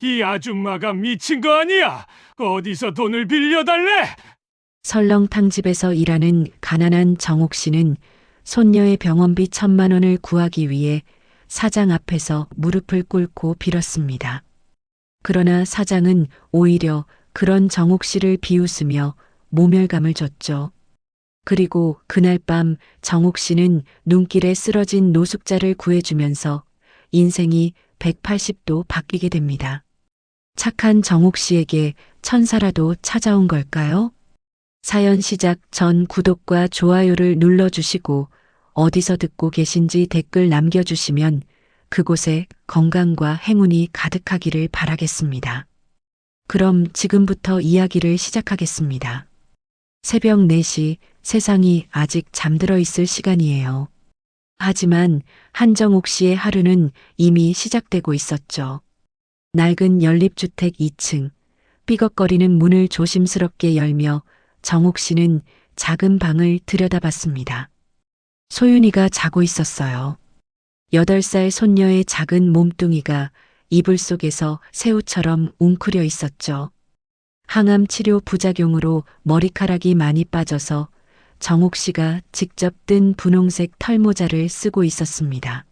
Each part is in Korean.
이 아줌마가 미친 거 아니야? 어디서 돈을 빌려달래? 설렁탕집에서 일하는 가난한 정옥 씨는 손녀의 병원비 1,000만 원을 구하기 위해 사장 앞에서 무릎을 꿇고 빌었습니다. 그러나 사장은 오히려 그런 정옥 씨를 비웃으며 모멸감을 줬죠. 그리고 그날 밤 정옥 씨는 눈길에 쓰러진 노숙자를 구해주면서 인생이 180도 바뀌게 됩니다. 착한 정옥 씨에게 천사라도 찾아온 걸까요? 사연 시작 전 구독과 좋아요를 눌러주시고 어디서 듣고 계신지 댓글 남겨주시면 그곳에 건강과 행운이 가득하기를 바라겠습니다. 그럼 지금부터 이야기를 시작하겠습니다. 새벽 4시 세상이 아직 잠들어 있을 시간이에요. 하지만 한정옥 씨의 하루는 이미 시작되고 있었죠. 낡은 연립주택 2층, 삐걱거리는 문을 조심스럽게 열며 정옥 씨는 작은 방을 들여다봤습니다. 소윤이가 자고 있었어요. 8살 손녀의 작은 몸뚱이가 이불 속에서 새우처럼 웅크려 있었죠. 항암 치료 부작용으로 머리카락이 많이 빠져서 정옥 씨가 직접 뜬 분홍색 털모자를 쓰고 있었습니다.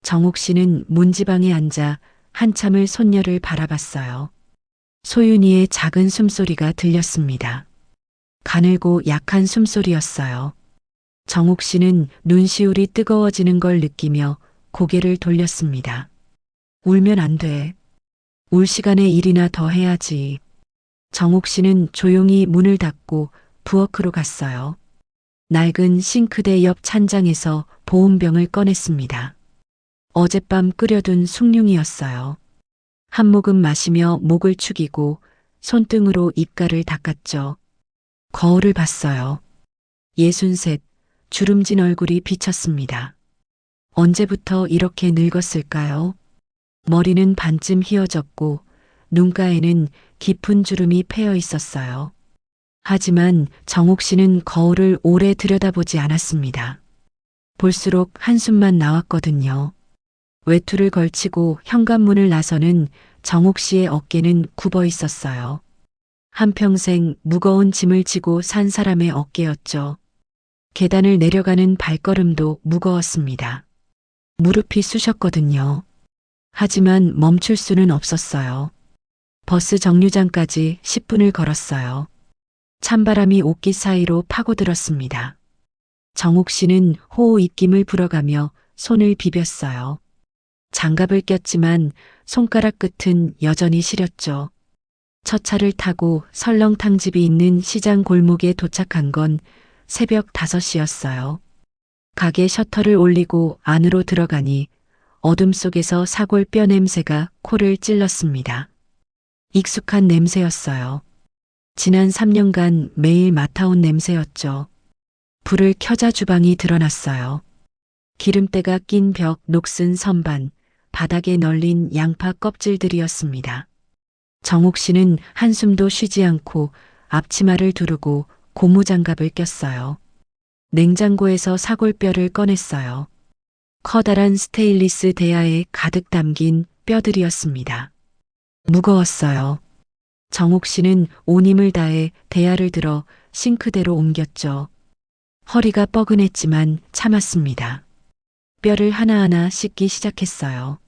정옥 씨는 문지방에 앉아 한참을 손녀를 바라봤어요. 소윤이의 작은 숨소리가 들렸습니다. 가늘고 약한 숨소리였어요. 정옥 씨는 눈시울이 뜨거워지는 걸 느끼며 고개를 돌렸습니다. 울면 안 돼. 울 시간에 일이나 더 해야지. 정옥 씨는 조용히 문을 닫고 부엌으로 갔어요. 낡은 싱크대 옆 찬장에서 보온병을 꺼냈습니다. 어젯밤 끓여둔 숭늉이었어요. 한 모금 마시며 목을 축이고 손등으로 입가를 닦았죠. 거울을 봤어요. 63, 주름진 얼굴이 비쳤습니다. 언제부터 이렇게 늙었을까요? 머리는 반쯤 휘어졌고 눈가에는 깊은 주름이 패여 있었어요. 하지만 정옥 씨는 거울을 오래 들여다보지 않았습니다. 볼수록 한숨만 나왔거든요. 외투를 걸치고 현관문을 나서는 정옥 씨의 어깨는 굽어 있었어요. 한평생 무거운 짐을 지고 산 사람의 어깨였죠. 계단을 내려가는 발걸음도 무거웠습니다. 무릎이 쑤셨거든요. 하지만 멈출 수는 없었어요. 버스 정류장까지 10분을 걸었어요. 찬바람이 옷깃 사이로 파고들었습니다. 정옥 씨는 호호 입김을 불어가며 손을 비볐어요. 장갑을 꼈지만 손가락 끝은 여전히 시렸죠. 첫 차를 타고 설렁탕집이 있는 시장 골목에 도착한 건 새벽 5시였어요. 가게 셔터를 올리고 안으로 들어가니 어둠 속에서 사골 뼈 냄새가 코를 찔렀습니다. 익숙한 냄새였어요. 지난 3년간 매일 맡아온 냄새였죠. 불을 켜자 주방이 드러났어요. 기름때가 낀 벽, 녹슨 선반, 바닥에 널린 양파 껍질들이었습니다. 정옥 씨는 한숨도 쉬지 않고 앞치마를 두르고 고무장갑을 꼈어요. 냉장고에서 사골뼈를 꺼냈어요. 커다란 스테인리스 대야에 가득 담긴 뼈들이었습니다. 무거웠어요. 정옥 씨는 온 힘을 다해 대야를 들어 싱크대로 옮겼죠. 허리가 뻐근했지만 참았습니다. 뼈를 하나하나 씻기 시작했어요.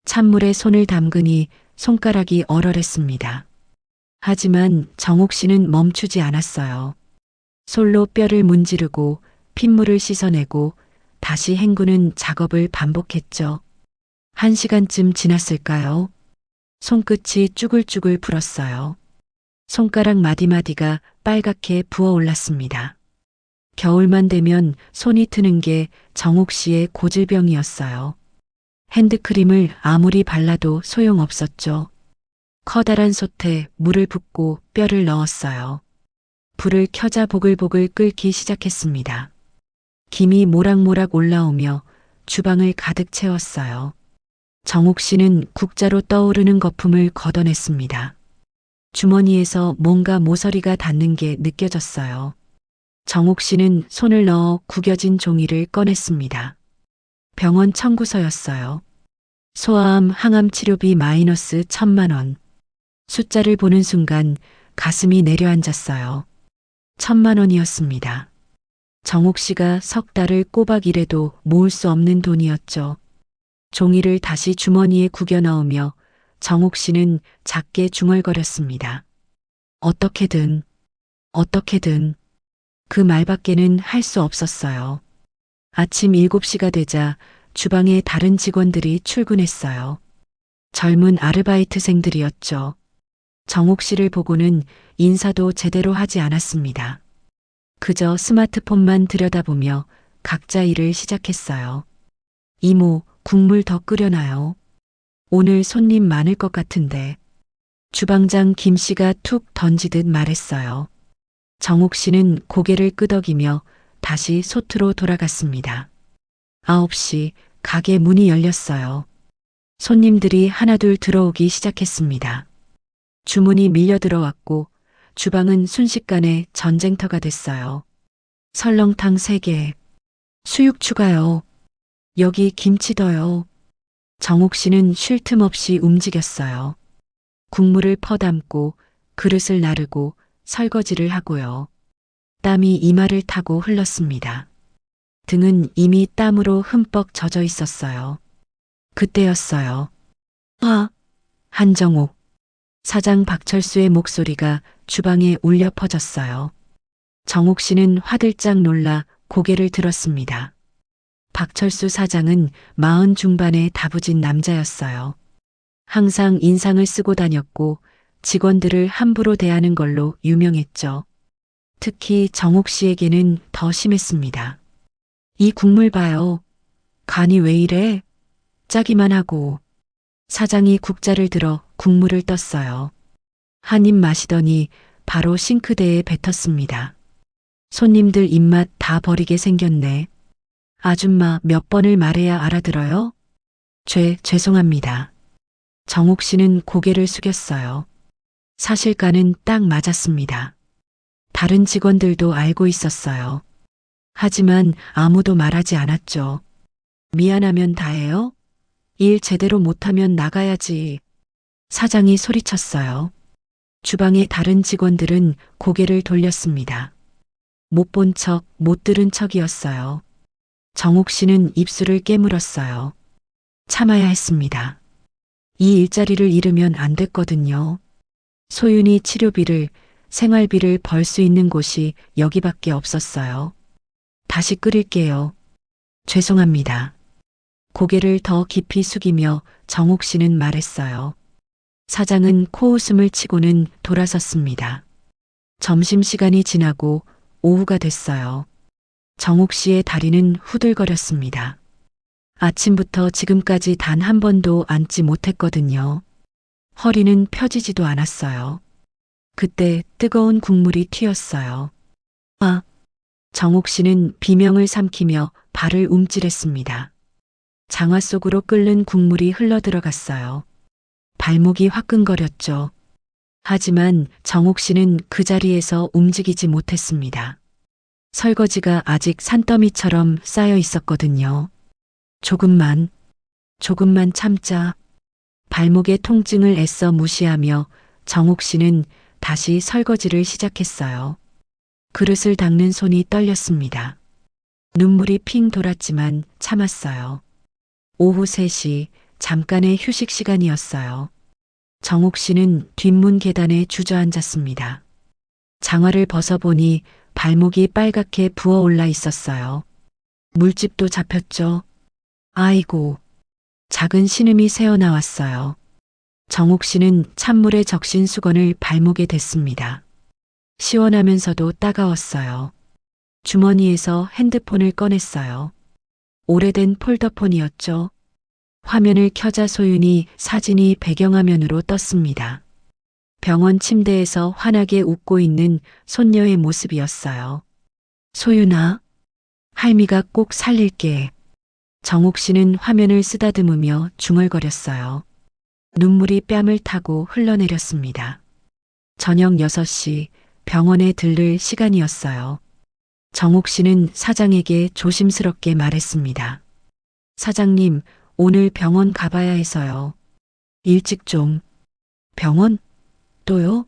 찬물에 손을 담그니 손가락이 얼얼했습니다. 하지만 정옥 씨는 멈추지 않았어요. 솔로 뼈를 문지르고 핏물을 씻어내고 다시 헹구는 작업을 반복했죠. 1시간쯤 지났을까요? 손끝이 쭈글쭈글 불었어요. 손가락 마디마디가 빨갛게 부어올랐습니다. 겨울만 되면 손이 트는 게 정옥 씨의 고질병이었어요. 핸드크림을 아무리 발라도 소용없었죠. 커다란 솥에 물을 붓고 뼈를 넣었어요. 불을 켜자 보글보글 끓기 시작했습니다. 김이 모락모락 올라오며 주방을 가득 채웠어요. 정옥 씨는 국자로 떠오르는 거품을 걷어냈습니다. 주머니에서 뭔가 모서리가 닿는 게 느껴졌어요. 정옥 씨는 손을 넣어 구겨진 종이를 꺼냈습니다. 병원 청구서였어요. 소아암 항암 치료비 마이너스 1,000만 원. 숫자를 보는 순간 가슴이 내려앉았어요. 1,000만 원이었습니다. 정옥 씨가 석 달을 꼬박 일해도 모을 수 없는 돈이었죠. 종이를 다시 주머니에 구겨 넣으며 정옥 씨는 작게 중얼거렸습니다. 어떻게든, 어떻게든. 그 말밖에는 할 수 없었어요. 아침 7시가 되자 주방에 다른 직원들이 출근했어요. 젊은 아르바이트생들이었죠. 정옥 씨를 보고는 인사도 제대로 하지 않았습니다. 그저 스마트폰만 들여다보며 각자 일을 시작했어요. 이모, 국물 더 끓여놔요. 오늘 손님 많을 것 같은데. 주방장 김 씨가 툭 던지듯 말했어요. 정옥 씨는 고개를 끄덕이며 다시 솥으로 돌아갔습니다. 9시 가게 문이 열렸어요. 손님들이 하나둘 들어오기 시작했습니다. 주문이 밀려 들어왔고 주방은 순식간에 전쟁터가 됐어요. 설렁탕 3개, 수육 추가요. 여기 김치 더요. 정옥 씨는 쉴 틈 없이 움직였어요. 국물을 퍼담고 그릇을 나르고 설거지를 하고요. 땀이 이마를 타고 흘렀습니다. 등은 이미 땀으로 흠뻑 젖어 있었어요. 그때였어요. 한정옥. 사장 박철수의 목소리가 주방에 울려 퍼졌어요. 정옥 씨는 화들짝 놀라 고개를 들었습니다. 박철수 사장은 40 중반의 다부진 남자였어요. 항상 인상을 쓰고 다녔고 직원들을 함부로 대하는 걸로 유명했죠. 특히 정옥 씨에게는 더 심했습니다. 이 국물 봐요. 간이 왜 이래? 짜기만 하고. 사장이 국자를 들어 국물을 떴어요. 한 입 마시더니 바로 싱크대에 뱉었습니다. 손님들 입맛 다 버리게 생겼네. 아줌마 몇 번을 말해야 알아들어요? 죄송합니다. 정옥 씨는 고개를 숙였어요. 사실과는 딱 맞았습니다. 다른 직원들도 알고 있었어요. 하지만 아무도 말하지 않았죠. 미안하면 다해요? 일 제대로 못하면 나가야지. 사장이 소리쳤어요. 주방의 다른 직원들은 고개를 돌렸습니다. 못 본 척, 못 들은 척이었어요. 정옥 씨는 입술을 깨물었어요. 참아야 했습니다. 이 일자리를 잃으면 안 됐거든요. 소윤이 치료비를, 생활비를 벌 수 있는 곳이 여기밖에 없었어요. 다시 끓일게요. 죄송합니다. 고개를 더 깊이 숙이며 정옥 씨는 말했어요. 사장은 코웃음을 치고는 돌아섰습니다. 점심시간이 지나고 오후가 됐어요. 정옥 씨의 다리는 후들거렸습니다. 아침부터 지금까지 단 한 번도 앉지 못했거든요. 허리는 펴지지도 않았어요. 그때 뜨거운 국물이 튀었어요. 정옥 씨는 비명을 삼키며 발을 움찔했습니다. 장화 속으로 끓는 국물이 흘러들어갔어요. 발목이 화끈거렸죠. 하지만 정옥 씨는 그 자리에서 움직이지 못했습니다. 설거지가 아직 산더미처럼 쌓여 있었거든요. 조금만 참자. 발목의 통증을 애써 무시하며 정옥 씨는 다시 설거지를 시작했어요. 그릇을 닦는 손이 떨렸습니다. 눈물이 핑 돌았지만 참았어요. 오후 3시 잠깐의 휴식 시간이었어요. 정옥 씨는 뒷문 계단에 주저앉았습니다. 장화를 벗어보니 발목이 빨갛게 부어올라 있었어요. 물집도 잡혔죠. 아이고. 작은 신음이 새어나왔어요. 정옥 씨는 찬물에 적신 수건을 발목에 댔습니다. 시원하면서도 따가웠어요. 주머니에서 핸드폰을 꺼냈어요. 오래된 폴더폰이었죠. 화면을 켜자 소윤이 사진이 배경화면으로 떴습니다. 병원 침대에서 환하게 웃고 있는 손녀의 모습이었어요. 소윤아, 할미가 꼭 살릴게. 정옥 씨는 화면을 쓰다듬으며 중얼거렸어요. 눈물이 뺨을 타고 흘러내렸습니다. 저녁 6시 병원에 들를 시간이었어요. 정옥 씨는 사장에게 조심스럽게 말했습니다. 사장님, 오늘 병원 가봐야 해서요. 일찍 좀. 병원? 또요?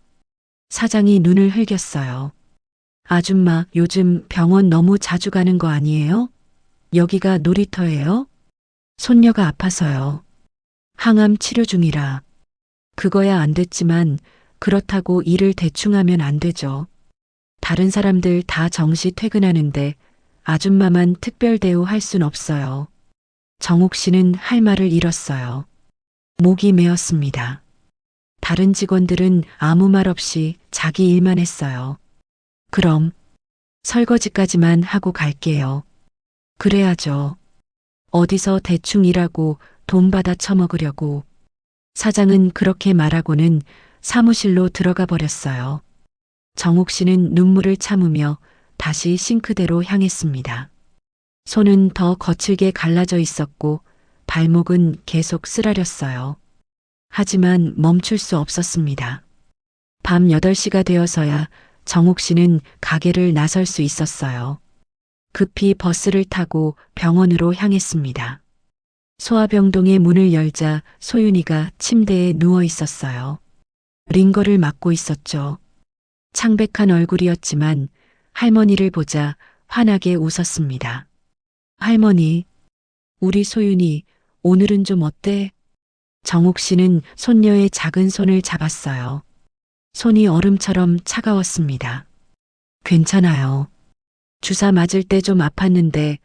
사장이 눈을 흘겼어요. 아줌마, 요즘 병원 너무 자주 가는 거 아니에요? 여기가 놀이터예요? 손녀가 아파서요. 항암 치료 중이라. 그거야 안 됐지만 그렇다고 일을 대충 하면 안 되죠. 다른 사람들 다 정시 퇴근하는데 아줌마만 특별 대우할 순 없어요. 정옥 씨는 할 말을 잃었어요. 목이 메었습니다. 다른 직원들은 아무 말 없이 자기 일만 했어요. 그럼 설거지까지만 하고 갈게요. 그래야죠. 어디서 대충 일하고 돈 받아 처먹으려고. 사장은 그렇게 말하고는 사무실로 들어가 버렸어요. 정옥 씨는 눈물을 참으며 다시 싱크대로 향했습니다. 손은 더 거칠게 갈라져 있었고 발목은 계속 쓰라렸어요. 하지만 멈출 수 없었습니다. 밤 8시가 되어서야 정옥 씨는 가게를 나설 수 있었어요. 급히 버스를 타고 병원으로 향했습니다. 소아병동의 문을 열자 소윤이가 침대에 누워 있었어요. 링거를 맞고 있었죠. 창백한 얼굴이었지만 할머니를 보자 환하게 웃었습니다. 할머니, 우리 소윤이 오늘은 좀 어때? 정옥 씨는 손녀의 작은 손을 잡았어요. 손이 얼음처럼 차가웠습니다. 괜찮아요. 주사 맞을 때 좀 아팠는데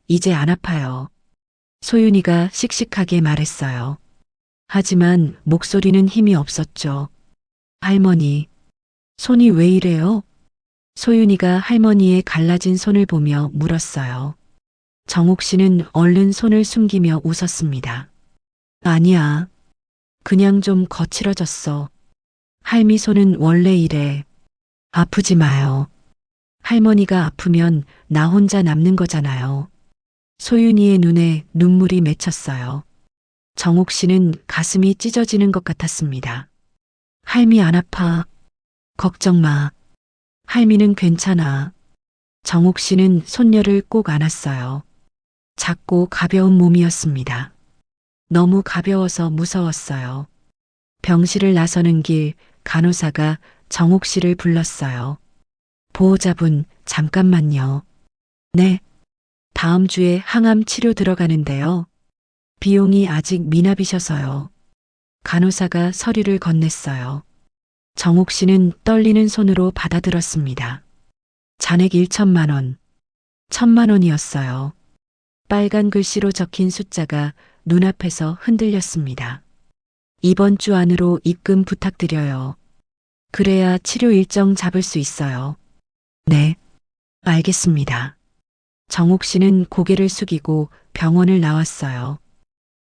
이제 안 아파요. 소윤이가 씩씩하게 말했어요. 하지만 목소리는 힘이 없었죠. 할머니, 손이 왜 이래요? 소윤이가 할머니의 갈라진 손을 보며 물었어요. 정옥 씨는 얼른 손을 숨기며 웃었습니다. 아니야. 그냥 좀 거칠어졌어. 할미 손은 원래 이래. 아프지 마요. 할머니가 아프면 나 혼자 남는 거잖아요. 소윤이의 눈에 눈물이 맺혔어요. 정옥 씨는 가슴이 찢어지는 것 같았습니다. 할미 안 아파. 걱정 마. 할미는 괜찮아. 정옥 씨는 손녀를 꼭 안았어요. 작고 가벼운 몸이었습니다. 너무 가벼워서 무서웠어요. 병실을 나서는 길 간호사가 정옥 씨를 불렀어요. 보호자분, 잠깐만요. 네. 다음 주에 항암 치료 들어가는데요. 비용이 아직 미납이셔서요. 간호사가 서류를 건넸어요. 정옥 씨는 떨리는 손으로 받아들었습니다. 잔액 1천만 원. 1,000만 원이었어요. 빨간 글씨로 적힌 숫자가 눈앞에서 흔들렸습니다. 이번 주 안으로 입금 부탁드려요. 그래야 치료 일정 잡을 수 있어요. 네, 알겠습니다. 정옥 씨는 고개를 숙이고 병원을 나왔어요.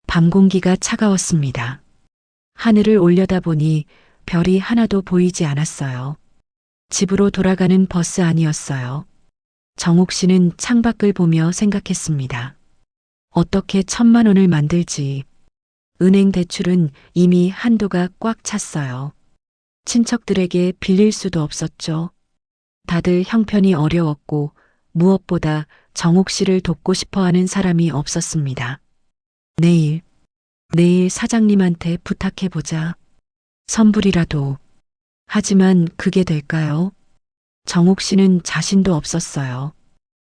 밤 공기가 차가웠습니다. 하늘을 올려다보니 별이 하나도 보이지 않았어요. 집으로 돌아가는 버스 안이었어요. 정옥 씨는 창밖을 보며 생각했습니다. 어떻게 1,000만 원을 만들지. 은행 대출은 이미 한도가 꽉 찼어요. 친척들에게 빌릴 수도 없었죠. 다들 형편이 어려웠고 무엇보다 정옥 씨를 돕고 싶어 하는 사람이 없었습니다. 내일 사장님한테 부탁해보자. 선불이라도. 하지만 그게 될까요? 정옥 씨는 자신도 없었어요.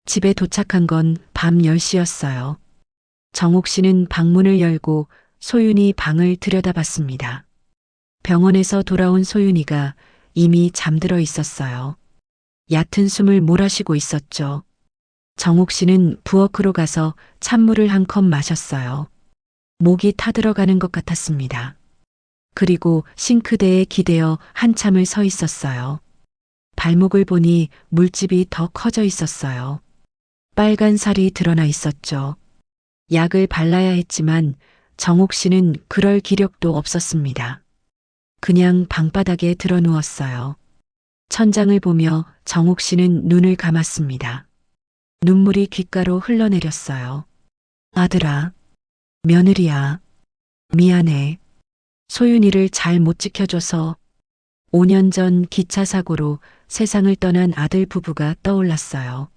집에 도착한 건 밤 10시였어요. 정옥 씨는 방문을 열고 소윤이 방을 들여다봤습니다. 병원에서 돌아온 소윤이가 이미 잠들어 있었어요. 얕은 숨을 몰아쉬고 있었죠. 정옥 씨는 부엌으로 가서 찬물을 한 컵 마셨어요. 목이 타들어가는 것 같았습니다. 그리고 싱크대에 기대어 한참을 서 있었어요. 발목을 보니 물집이 더 커져 있었어요. 빨간 살이 드러나 있었죠. 약을 발라야 했지만 정옥 씨는 그럴 기력도 없었습니다. 그냥 방바닥에 드러 누웠어요. 천장을 보며 정옥 씨는 눈을 감았습니다. 눈물이 귓가로 흘러내렸어요. 아들아, 며느리야, 미안해. 소윤이를 잘 못 지켜줘서. 5년 전 기차 사고로 세상을 떠난 아들 부부가 떠올랐어요.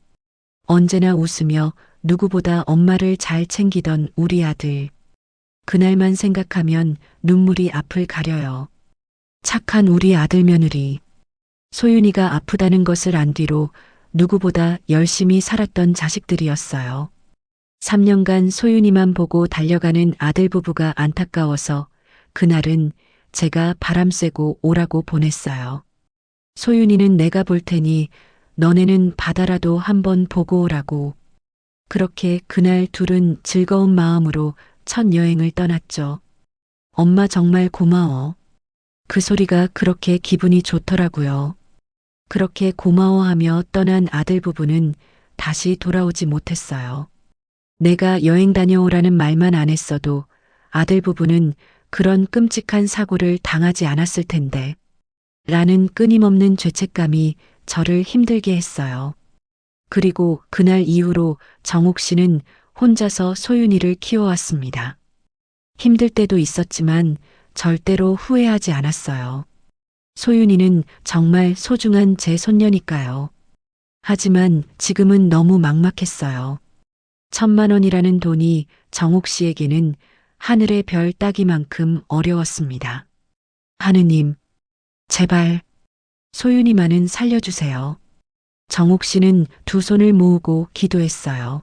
언제나 웃으며 누구보다 엄마를 잘 챙기던 우리 아들. 그날만 생각하면 눈물이 앞을 가려요. 착한 우리 아들 며느리. 소윤이가 아프다는 것을 안 뒤로 누구보다 열심히 살았던 자식들이었어요. 3년간 소윤이만 보고 달려가는 아들 부부가 안타까워서 그날은 제가 바람 쐬고 오라고 보냈어요. 소윤이는 내가 볼 테니 너네는 바다라도 한번 보고 오라고. 그렇게 그날 둘은 즐거운 마음으로 첫 여행을 떠났죠. 엄마 정말 고마워. 그 소리가 그렇게 기분이 좋더라고요. 그렇게 고마워하며 떠난 아들 부부는 다시 돌아오지 못했어요. 내가 여행 다녀오라는 말만 안 했어도 아들 부부는 그런 끔찍한 사고를 당하지 않았을 텐데, 라는 끊임없는 죄책감이 저를 힘들게 했어요. 그리고 그날 이후로 정옥 씨는 혼자서 소윤이를 키워왔습니다. 힘들 때도 있었지만 절대로 후회하지 않았어요. 소윤이는 정말 소중한 제 손녀니까요. 하지만 지금은 너무 막막했어요. 1,000만 원이라는 돈이 정옥 씨에게는 하늘의 별 따기만큼 어려웠습니다. 하느님, 제발 소윤이만은 살려주세요. 정옥 씨는 두 손을 모으고 기도했어요.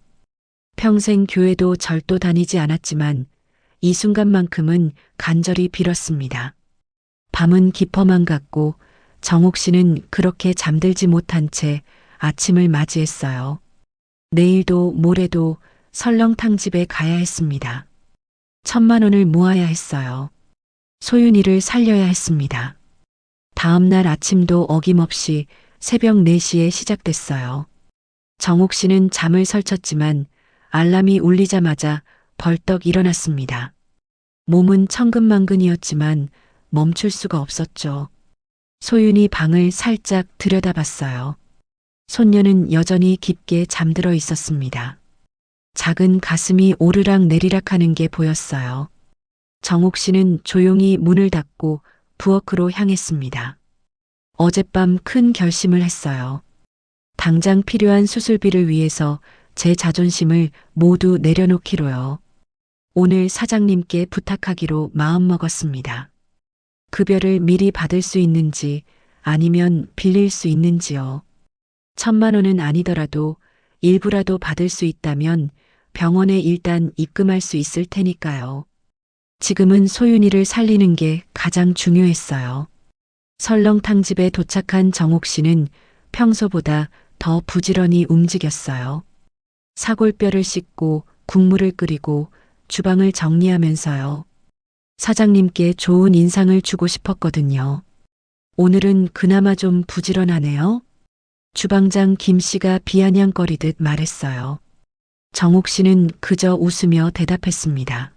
평생 교회도 절도 다니지 않았지만 이 순간만큼은 간절히 빌었습니다. 밤은 깊어만 갔고 정옥 씨는 그렇게 잠들지 못한 채 아침을 맞이했어요. 내일도 모레도 설렁탕집에 가야 했습니다. 1,000만 원을 모아야 했어요. 소윤이를 살려야 했습니다. 다음 날 아침도 어김없이 새벽 4시에 시작됐어요. 정옥 씨는 잠을 설쳤지만 알람이 울리자마자 벌떡 일어났습니다. 몸은 천근만근이었지만 멈출 수가 없었죠. 소윤이 방을 살짝 들여다봤어요. 손녀는 여전히 깊게 잠들어 있었습니다. 작은 가슴이 오르락 내리락 하는 게 보였어요. 정옥 씨는 조용히 문을 닫고 부엌으로 향했습니다. 어젯밤 큰 결심을 했어요. 당장 필요한 수술비를 위해서 제 자존심을 모두 내려놓기로요. 오늘 사장님께 부탁하기로 마음먹었습니다. 급여를 미리 받을 수 있는지 아니면 빌릴 수 있는지요. 1,000만 원은 아니더라도 일부라도 받을 수 있다면 병원에 일단 입금할 수 있을 테니까요. 지금은 소윤이를 살리는 게 가장 중요했어요. 설렁탕집에 도착한 정옥 씨는 평소보다 더 부지런히 움직였어요. 사골뼈를 씻고 국물을 끓이고 주방을 정리하면서요. 사장님께 좋은 인상을 주고 싶었거든요. 오늘은 그나마 좀 부지런하네요. 주방장 김 씨가 비아냥거리듯 말했어요. 정옥 씨는 그저 웃으며 대답했습니다.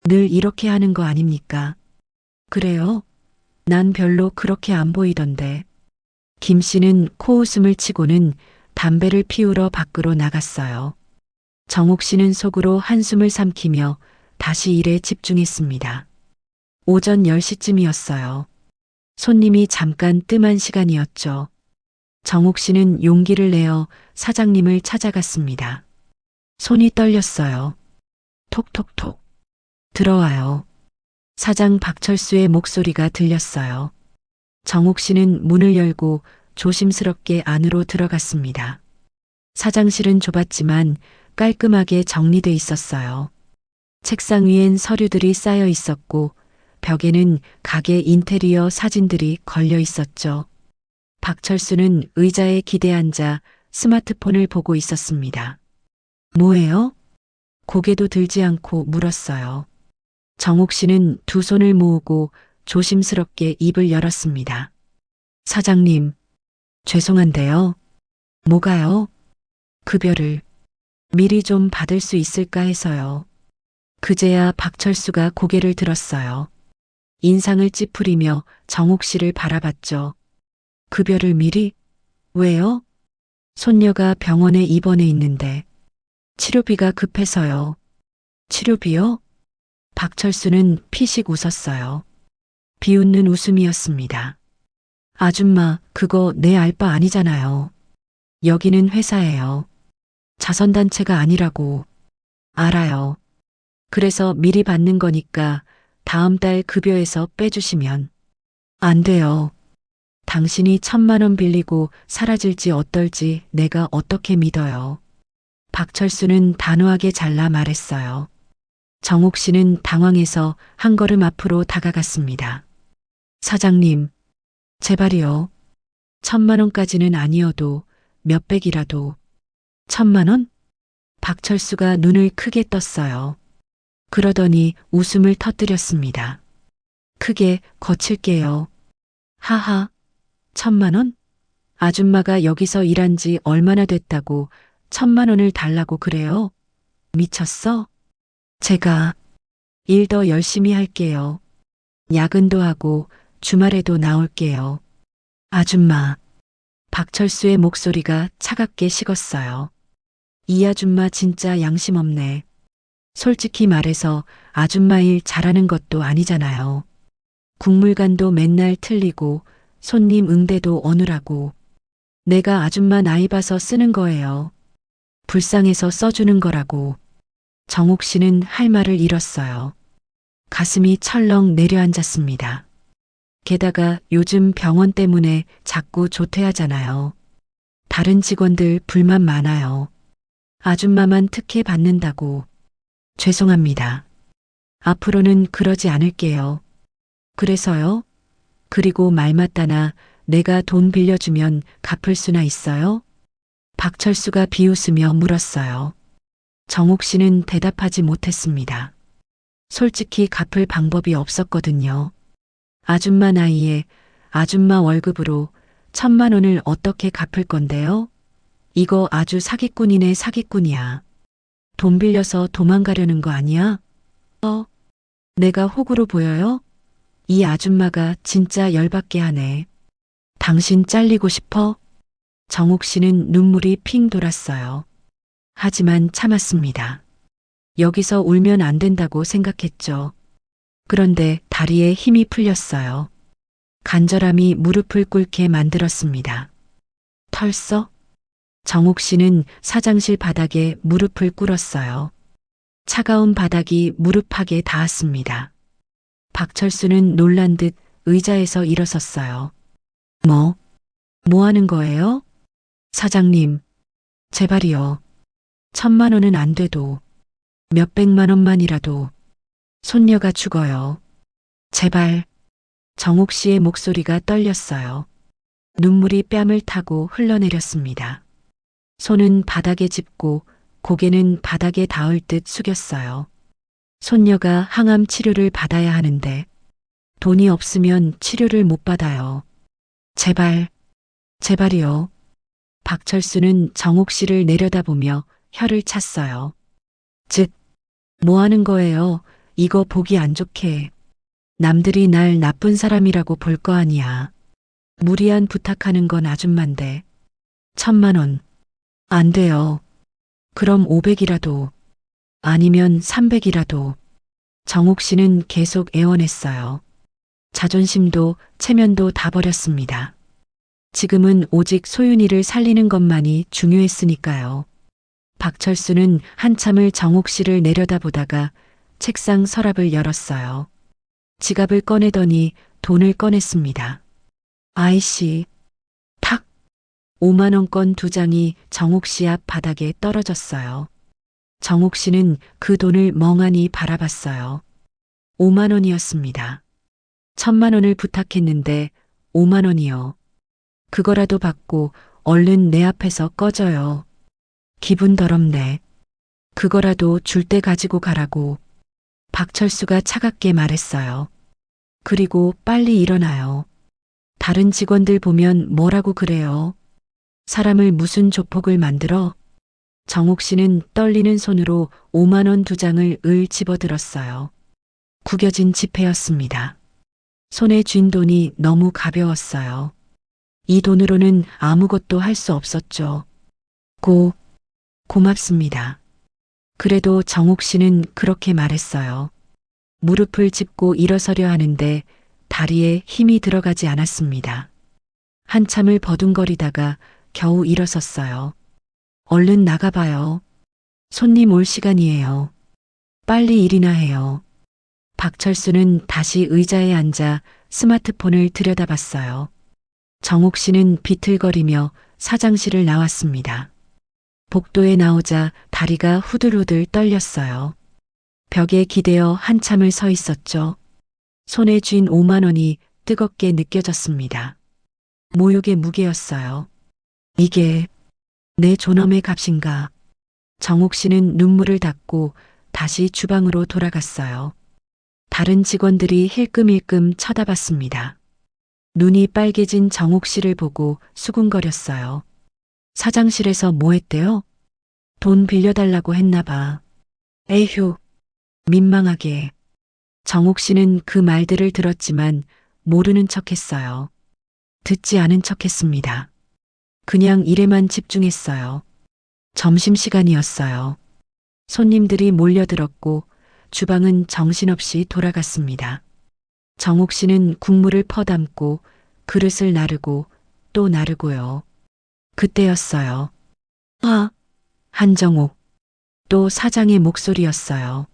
늘 이렇게 하는 거 아닙니까? 그래요? 난 별로 그렇게 안 보이던데. 김 씨는 코웃음을 치고는 담배를 피우러 밖으로 나갔어요. 정옥 씨는 속으로 한숨을 삼키며 다시 일에 집중했습니다. 오전 10시쯤이었어요. 손님이 잠깐 뜸한 시간이었죠. 정옥 씨는 용기를 내어 사장님을 찾아갔습니다. 손이 떨렸어요. 톡톡톡. 들어와요. 사장 박철수의 목소리가 들렸어요. 정옥 씨는 문을 열고 조심스럽게 안으로 들어갔습니다. 사장실은 좁았지만 깔끔하게 정리돼 있었어요. 책상 위엔 서류들이 쌓여 있었고 벽에는 가게 인테리어 사진들이 걸려 있었죠. 박철수는 의자에 기대 앉아 스마트폰을 보고 있었습니다. 뭐예요? 고개도 들지 않고 물었어요. 정옥 씨는 두 손을 모으고 조심스럽게 입을 열었습니다. 사장님, 죄송한데요. 뭐가요? 급여를 미리 좀 받을 수 있을까 해서요. 그제야 박철수가 고개를 들었어요. 인상을 찌푸리며 정옥 씨를 바라봤죠. 급여를 미리? 왜요? 손녀가 병원에 입원해 있는데 치료비가 급해서요. 치료비요? 박철수는 피식 웃었어요. 비웃는 웃음이었습니다. 아줌마, 그거 내 알 바 아니잖아요. 여기는 회사예요. 자선단체가 아니라고. 알아요. 그래서 미리 받는 거니까 다음 달 급여에서 빼주시면. 안 돼요. 당신이 1,000만 원 빌리고 사라질지 어떨지 내가 어떻게 믿어요. 박철수는 단호하게 잘라 말했어요. 정옥 씨는 당황해서 한 걸음 앞으로 다가갔습니다. 사장님, 제발이요. 1,000만 원까지는 아니어도 몇백이라도. 1,000만 원? 박철수가 눈을 크게 떴어요. 그러더니 웃음을 터뜨렸습니다. 크게 거칠게요. 하하, 1,000만 원? 아줌마가 여기서 일한 지 얼마나 됐다고 1,000만 원을 달라고 그래요? 미쳤어? 제가 일 더 열심히 할게요. 야근도 하고 주말에도 나올게요. 아줌마. 박철수의 목소리가 차갑게 식었어요. 이 아줌마 진짜 양심 없네. 솔직히 말해서 아줌마 일 잘하는 것도 아니잖아요. 국물간도 맨날 틀리고 손님 응대도 어눌하고. 내가 아줌마 나이 봐서 쓰는 거예요. 불쌍해서 써주는 거라고. 정옥 씨는 할 말을 잃었어요. 가슴이 철렁 내려앉았습니다. 게다가 요즘 병원 때문에 자꾸 조퇴하잖아요. 다른 직원들 불만 많아요. 아줌마만 특혜 받는다고. 죄송합니다. 앞으로는 그러지 않을게요. 그래서요? 그리고 말 맞다나 내가 돈 빌려주면 갚을 수나 있어요? 박철수가 비웃으며 물었어요. 정옥 씨는 대답하지 못했습니다. 솔직히 갚을 방법이 없었거든요. 아줌마 나이에 아줌마 월급으로 1,000만 원을 어떻게 갚을 건데요? 이거 아주 사기꾼이네 사기꾼이야. 돈 빌려서 도망가려는 거 아니야? 내가 호구로 보여요? 이 아줌마가 진짜 열받게 하네. 당신 잘리고 싶어? 정옥 씨는 눈물이 핑 돌았어요. 하지만 참았습니다. 여기서 울면 안 된다고 생각했죠. 그런데 다리에 힘이 풀렸어요. 간절함이 무릎을 꿇게 만들었습니다. 털썩? 정옥 씨는 사장실 바닥에 무릎을 꿇었어요. 차가운 바닥이 무릎팍에 닿았습니다. 박철수는 놀란 듯 의자에서 일어섰어요. 뭐 하는 거예요? 사장님, 제발이요. 1,000만 원은 안 돼도 몇백만 원만이라도. 손녀가 죽어요. 제발. 정옥 씨의 목소리가 떨렸어요. 눈물이 뺨을 타고 흘러내렸습니다. 손은 바닥에 짚고 고개는 바닥에 닿을 듯 숙였어요. 손녀가 항암 치료를 받아야 하는데 돈이 없으면 치료를 못 받아요. 제발, 제발이요. 박철수는 정옥 씨를 내려다보며 혀를 찼어요. 뭐 하는 거예요? 이거 보기 안 좋게. 남들이 날 나쁜 사람이라고 볼 거 아니야. 무리한 부탁하는 건 아줌만데. 1,000만 원. 안 돼요. 그럼 500이라도. 아니면 300이라도. 정옥 씨는 계속 애원했어요. 자존심도 체면도 다 버렸습니다. 지금은 오직 소윤이를 살리는 것만이 중요했으니까요. 박철수는 한참을 정옥 씨를 내려다보다가 책상 서랍을 열었어요. 지갑을 꺼내더니 돈을 꺼냈습니다. 아이씨. 탁. 5만 원권 2장이 정옥 씨 앞 바닥에 떨어졌어요. 정옥 씨는 그 돈을 멍하니 바라봤어요. 5만 원이었습니다. 1,000만 원을 부탁했는데 5만 원이요. 그거라도 받고 얼른 내 앞에서 꺼져요. 기분 더럽네. 그거라도 줄 때 가지고 가라고. 박철수가 차갑게 말했어요. 그리고 빨리 일어나요. 다른 직원들 보면 뭐라고 그래요? 사람을 무슨 조폭을 만들어? 정옥 씨는 떨리는 손으로 5만 원 2장을 을 집어들었어요. 구겨진 지폐였습니다. 손에 쥔 돈이 너무 가벼웠어요. 이 돈으로는 아무것도 할 수 없었죠. 고맙습니다. 그래도 정옥 씨는 그렇게 말했어요. 무릎을 짚고 일어서려 하는데 다리에 힘이 들어가지 않았습니다. 한참을 버둥거리다가 겨우 일어섰어요. 얼른 나가봐요. 손님 올 시간이에요. 빨리 일이나 해요. 박철수는 다시 의자에 앉아 스마트폰을 들여다봤어요. 정옥 씨는 비틀거리며 사장실을 나왔습니다. 복도에 나오자 다리가 후들후들 떨렸어요. 벽에 기대어 한참을 서 있었죠. 손에 쥔 5만 원이 뜨겁게 느껴졌습니다. 모욕의 무게였어요. 이게 내 존엄의 값인가. 정옥 씨는 눈물을 닦고 다시 주방으로 돌아갔어요. 다른 직원들이 힐끔힐끔 쳐다봤습니다. 눈이 빨개진 정옥 씨를 보고 수군거렸어요. 사장실에서 뭐 했대요? 돈 빌려달라고 했나 봐. 에휴, 민망하게. 정옥 씨는 그 말들을 들었지만 모르는 척 했어요. 듣지 않은 척 했습니다. 그냥 일에만 집중했어요. 점심시간이었어요. 손님들이 몰려들었고 주방은 정신없이 돌아갔습니다. 정옥 씨는 국물을 퍼담고 그릇을 나르고 또 나르고요. 그때였어요. 아, 한정옥. 또 사장의 목소리였어요.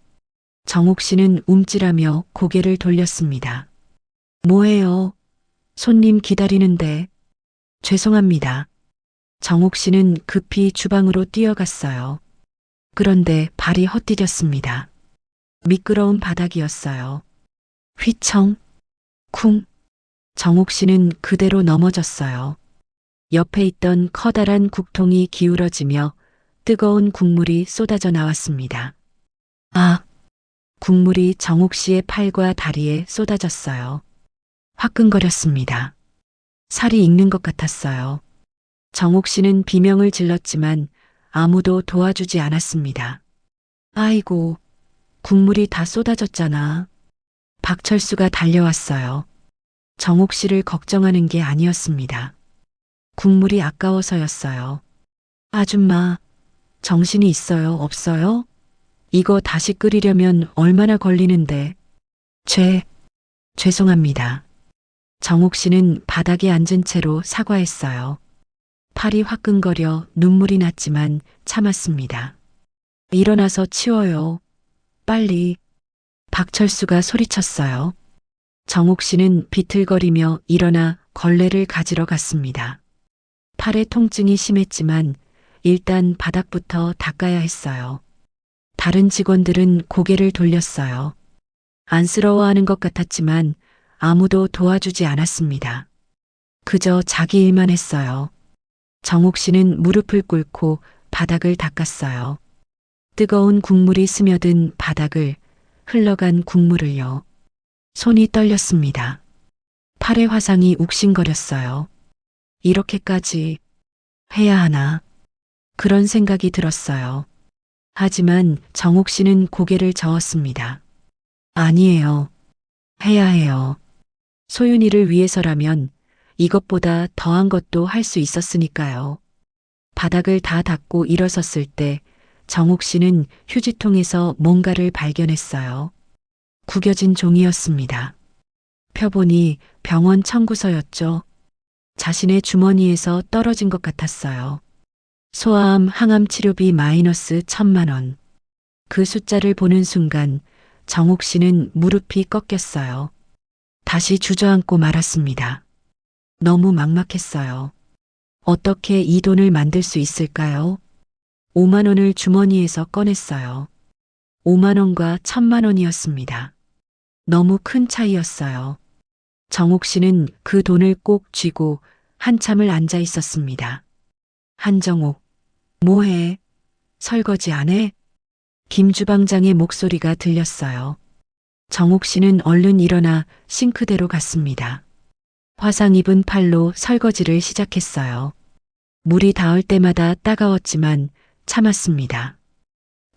정옥 씨는 움찔하며 고개를 돌렸습니다. 뭐해요? 손님 기다리는데. 죄송합니다. 정옥 씨는 급히 주방으로 뛰어갔어요. 그런데 발이 헛디뎠습니다. 미끄러운 바닥이었어요. 휘청, 쿵. 정옥 씨는 그대로 넘어졌어요. 옆에 있던 커다란 국통이 기울어지며 뜨거운 국물이 쏟아져 나왔습니다. 아! 국물이 정옥 씨의 팔과 다리에 쏟아졌어요. 화끈거렸습니다. 살이 익는 것 같았어요. 정옥 씨는 비명을 질렀지만 아무도 도와주지 않았습니다. 아이고, 국물이 다 쏟아졌잖아. 박철수가 달려왔어요. 정옥 씨를 걱정하는 게 아니었습니다. 국물이 아까워서였어요. 아줌마, 정신이 있어요, 없어요? 이거 다시 끓이려면 얼마나 걸리는데. 죄송합니다. 정옥 씨는 바닥에 앉은 채로 사과했어요. 팔이 화끈거려 눈물이 났지만 참았습니다. 일어나서 치워요. 빨리. 박철수가 소리쳤어요. 정옥 씨는 비틀거리며 일어나 걸레를 가지러 갔습니다. 팔의 통증이 심했지만 일단 바닥부터 닦아야 했어요. 다른 직원들은 고개를 돌렸어요. 안쓰러워하는 것 같았지만 아무도 도와주지 않았습니다. 그저 자기 일만 했어요. 정옥 씨는 무릎을 꿇고 바닥을 닦았어요. 뜨거운 국물이 스며든 바닥을, 흘러간 국물을요. 손이 떨렸습니다. 팔의 화상이 욱신거렸어요. 이렇게까지 해야 하나? 그런 생각이 들었어요. 하지만 정옥 씨는 고개를 저었습니다. 아니에요. 해야 해요. 소윤이를 위해서라면 이것보다 더한 것도 할 수 있었으니까요. 바닥을 다 닦고 일어섰을 때 정옥 씨는 휴지통에서 뭔가를 발견했어요. 구겨진 종이였습니다. 펴보니 병원 청구서였죠. 자신의 주머니에서 떨어진 것 같았어요. 소아암 항암 치료비 마이너스 1,000만 원. 그 숫자를 보는 순간 정옥 씨는 무릎이 꺾였어요. 다시 주저앉고 말았습니다. 너무 막막했어요. 어떻게 이 돈을 만들 수 있을까요? 5만 원을 주머니에서 꺼냈어요. 5만 원과 1,000만 원이었습니다. 너무 큰 차이였어요. 정옥 씨는 그 돈을 꼭 쥐고 한참을 앉아 있었습니다. 한정옥, 뭐해? 설거지 안 해? 김 주방장의 목소리가 들렸어요. 정옥 씨는 얼른 일어나 싱크대로 갔습니다. 화상 입은 팔로 설거지를 시작했어요. 물이 닿을 때마다 따가웠지만 참았습니다.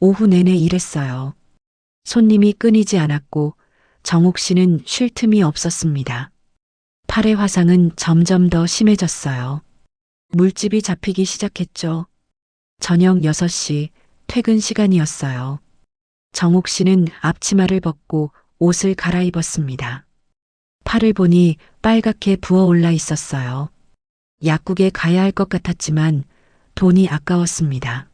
오후 내내 일했어요. 손님이 끊이지 않았고 정옥 씨는 쉴 틈이 없었습니다. 팔의 화상은 점점 더 심해졌어요. 물집이 잡히기 시작했죠. 저녁 6시 퇴근 시간이었어요. 정옥 씨는 앞치마를 벗고 옷을 갈아입었습니다. 팔을 보니 빨갛게 부어올라 있었어요. 약국에 가야 할 것 같았지만 돈이 아까웠습니다.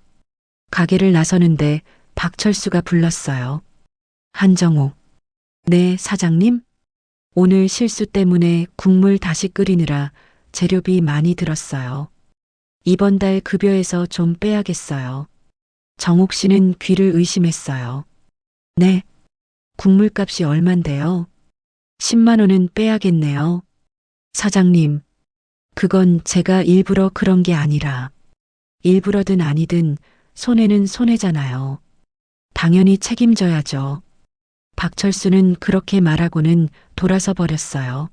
가게를 나서는데 박철수가 불렀어요. 한정욱. 네, 사장님? 오늘 실수 때문에 국물 다시 끓이느라 재료비 많이 들었어요. 이번 달 급여에서 좀 빼야겠어요. 정욱 씨는 귀를 의심했어요. 네. 국물값이 얼만데요? 10만 원은 빼야겠네요. 사장님, 그건 제가 일부러 그런 게 아니라 일부러든 아니든 손해는 손해잖아요. 당연히 책임져야죠. 박철수는 그렇게 말하고는 돌아서 버렸어요.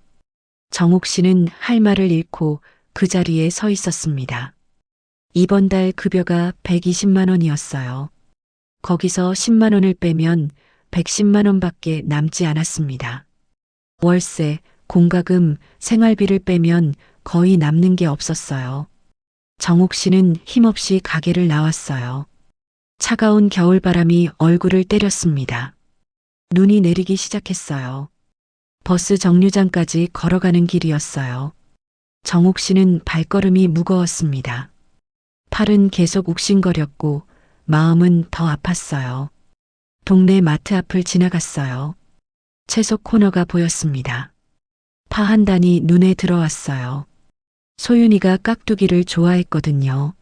정욱 씨는 할 말을 잃고 그 자리에 서 있었습니다. 이번 달 급여가 120만 원이었어요. 거기서 10만 원을 빼면 110만 원밖에 남지 않았습니다. 월세, 공과금, 생활비를 빼면 거의 남는 게 없었어요. 정욱 씨는 힘없이 가게를 나왔어요. 차가운 겨울바람이 얼굴을 때렸습니다. 눈이 내리기 시작했어요. 버스 정류장까지 걸어가는 길이었어요. 정욱 씨는 발걸음이 무거웠습니다. 팔은 계속 욱신거렸고 마음은 더 아팠어요. 동네 마트 앞을 지나갔어요. 채소 코너가 보였습니다. 파 한 단이 눈에 들어왔어요. 소윤이가 깍두기를 좋아했거든요.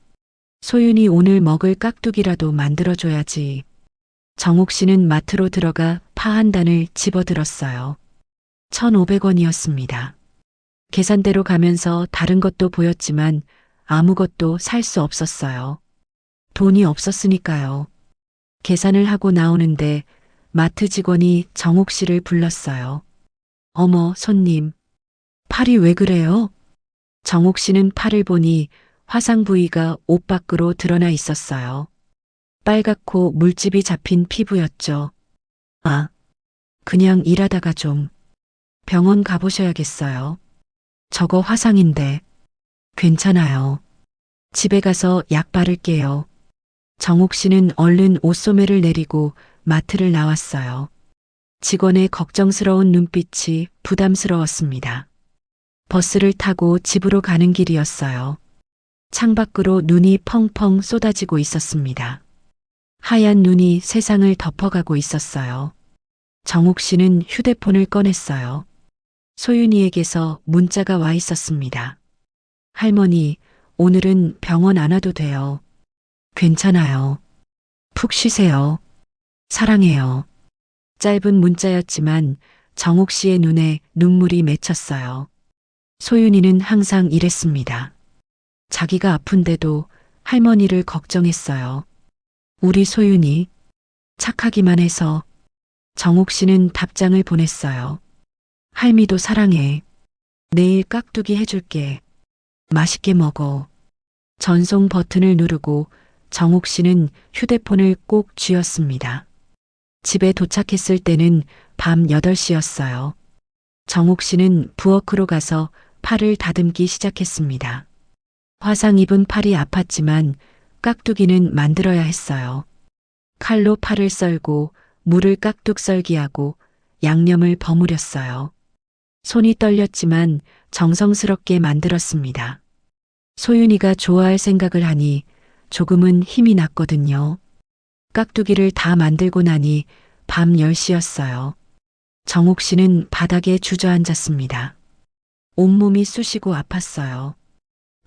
소윤이 오늘 먹을 깍두기라도 만들어줘야지. 정욱 씨는 마트로 들어가 파 한 단을 집어들었어요. 1,500원이었습니다. 계산대로 가면서 다른 것도 보였지만 아무것도 살 수 없었어요. 돈이 없었으니까요. 계산을 하고 나오는데 마트 직원이 정욱 씨를 불렀어요. 어머, 손님. 팔이 왜 그래요? 정욱 씨는 팔을 보니 화상 부위가 옷 밖으로 드러나 있었어요. 빨갛고 물집이 잡힌 피부였죠. 아, 그냥 일하다가 좀 병원 가보셔야겠어요. 저거 화상인데. 괜찮아요. 집에 가서 약 바를게요. 정욱 씨는 얼른 옷소매를 내리고 마트를 나왔어요. 직원의 걱정스러운 눈빛이 부담스러웠습니다. 버스를 타고 집으로 가는 길이었어요. 창밖으로 눈이 펑펑 쏟아지고 있었습니다. 하얀 눈이 세상을 덮어가고 있었어요. 정욱 씨는 휴대폰을 꺼냈어요. 소윤이에게서 문자가 와 있었습니다. 할머니, 오늘은 병원 안 와도 돼요. 괜찮아요. 푹 쉬세요. 사랑해요. 짧은 문자였지만 정욱 씨의 눈에 눈물이 맺혔어요. 소윤이는 항상 이랬습니다. 자기가 아픈데도 할머니를 걱정했어요. 우리 소윤이 착하기만 해서. 정욱 씨는 답장을 보냈어요. 할미도 사랑해. 내일 깍두기 해줄게. 맛있게 먹어. 전송 버튼을 누르고 정욱 씨는 휴대폰을 꼭 쥐었습니다. 집에 도착했을 때는 밤 8시였어요. 정욱 씨는 부엌으로 가서 팔을 다듬기 시작했습니다. 화상 입은 팔이 아팠지만 깍두기는 만들어야 했어요. 칼로 팔을 썰고 물을 깍둑 썰기하고 양념을 버무렸어요. 손이 떨렸지만 정성스럽게 만들었습니다. 소윤이가 좋아할 생각을 하니 조금은 힘이 났거든요. 깍두기를 다 만들고 나니 밤 10시였어요. 정욱 씨는 바닥에 주저앉았습니다. 온몸이 쑤시고 아팠어요.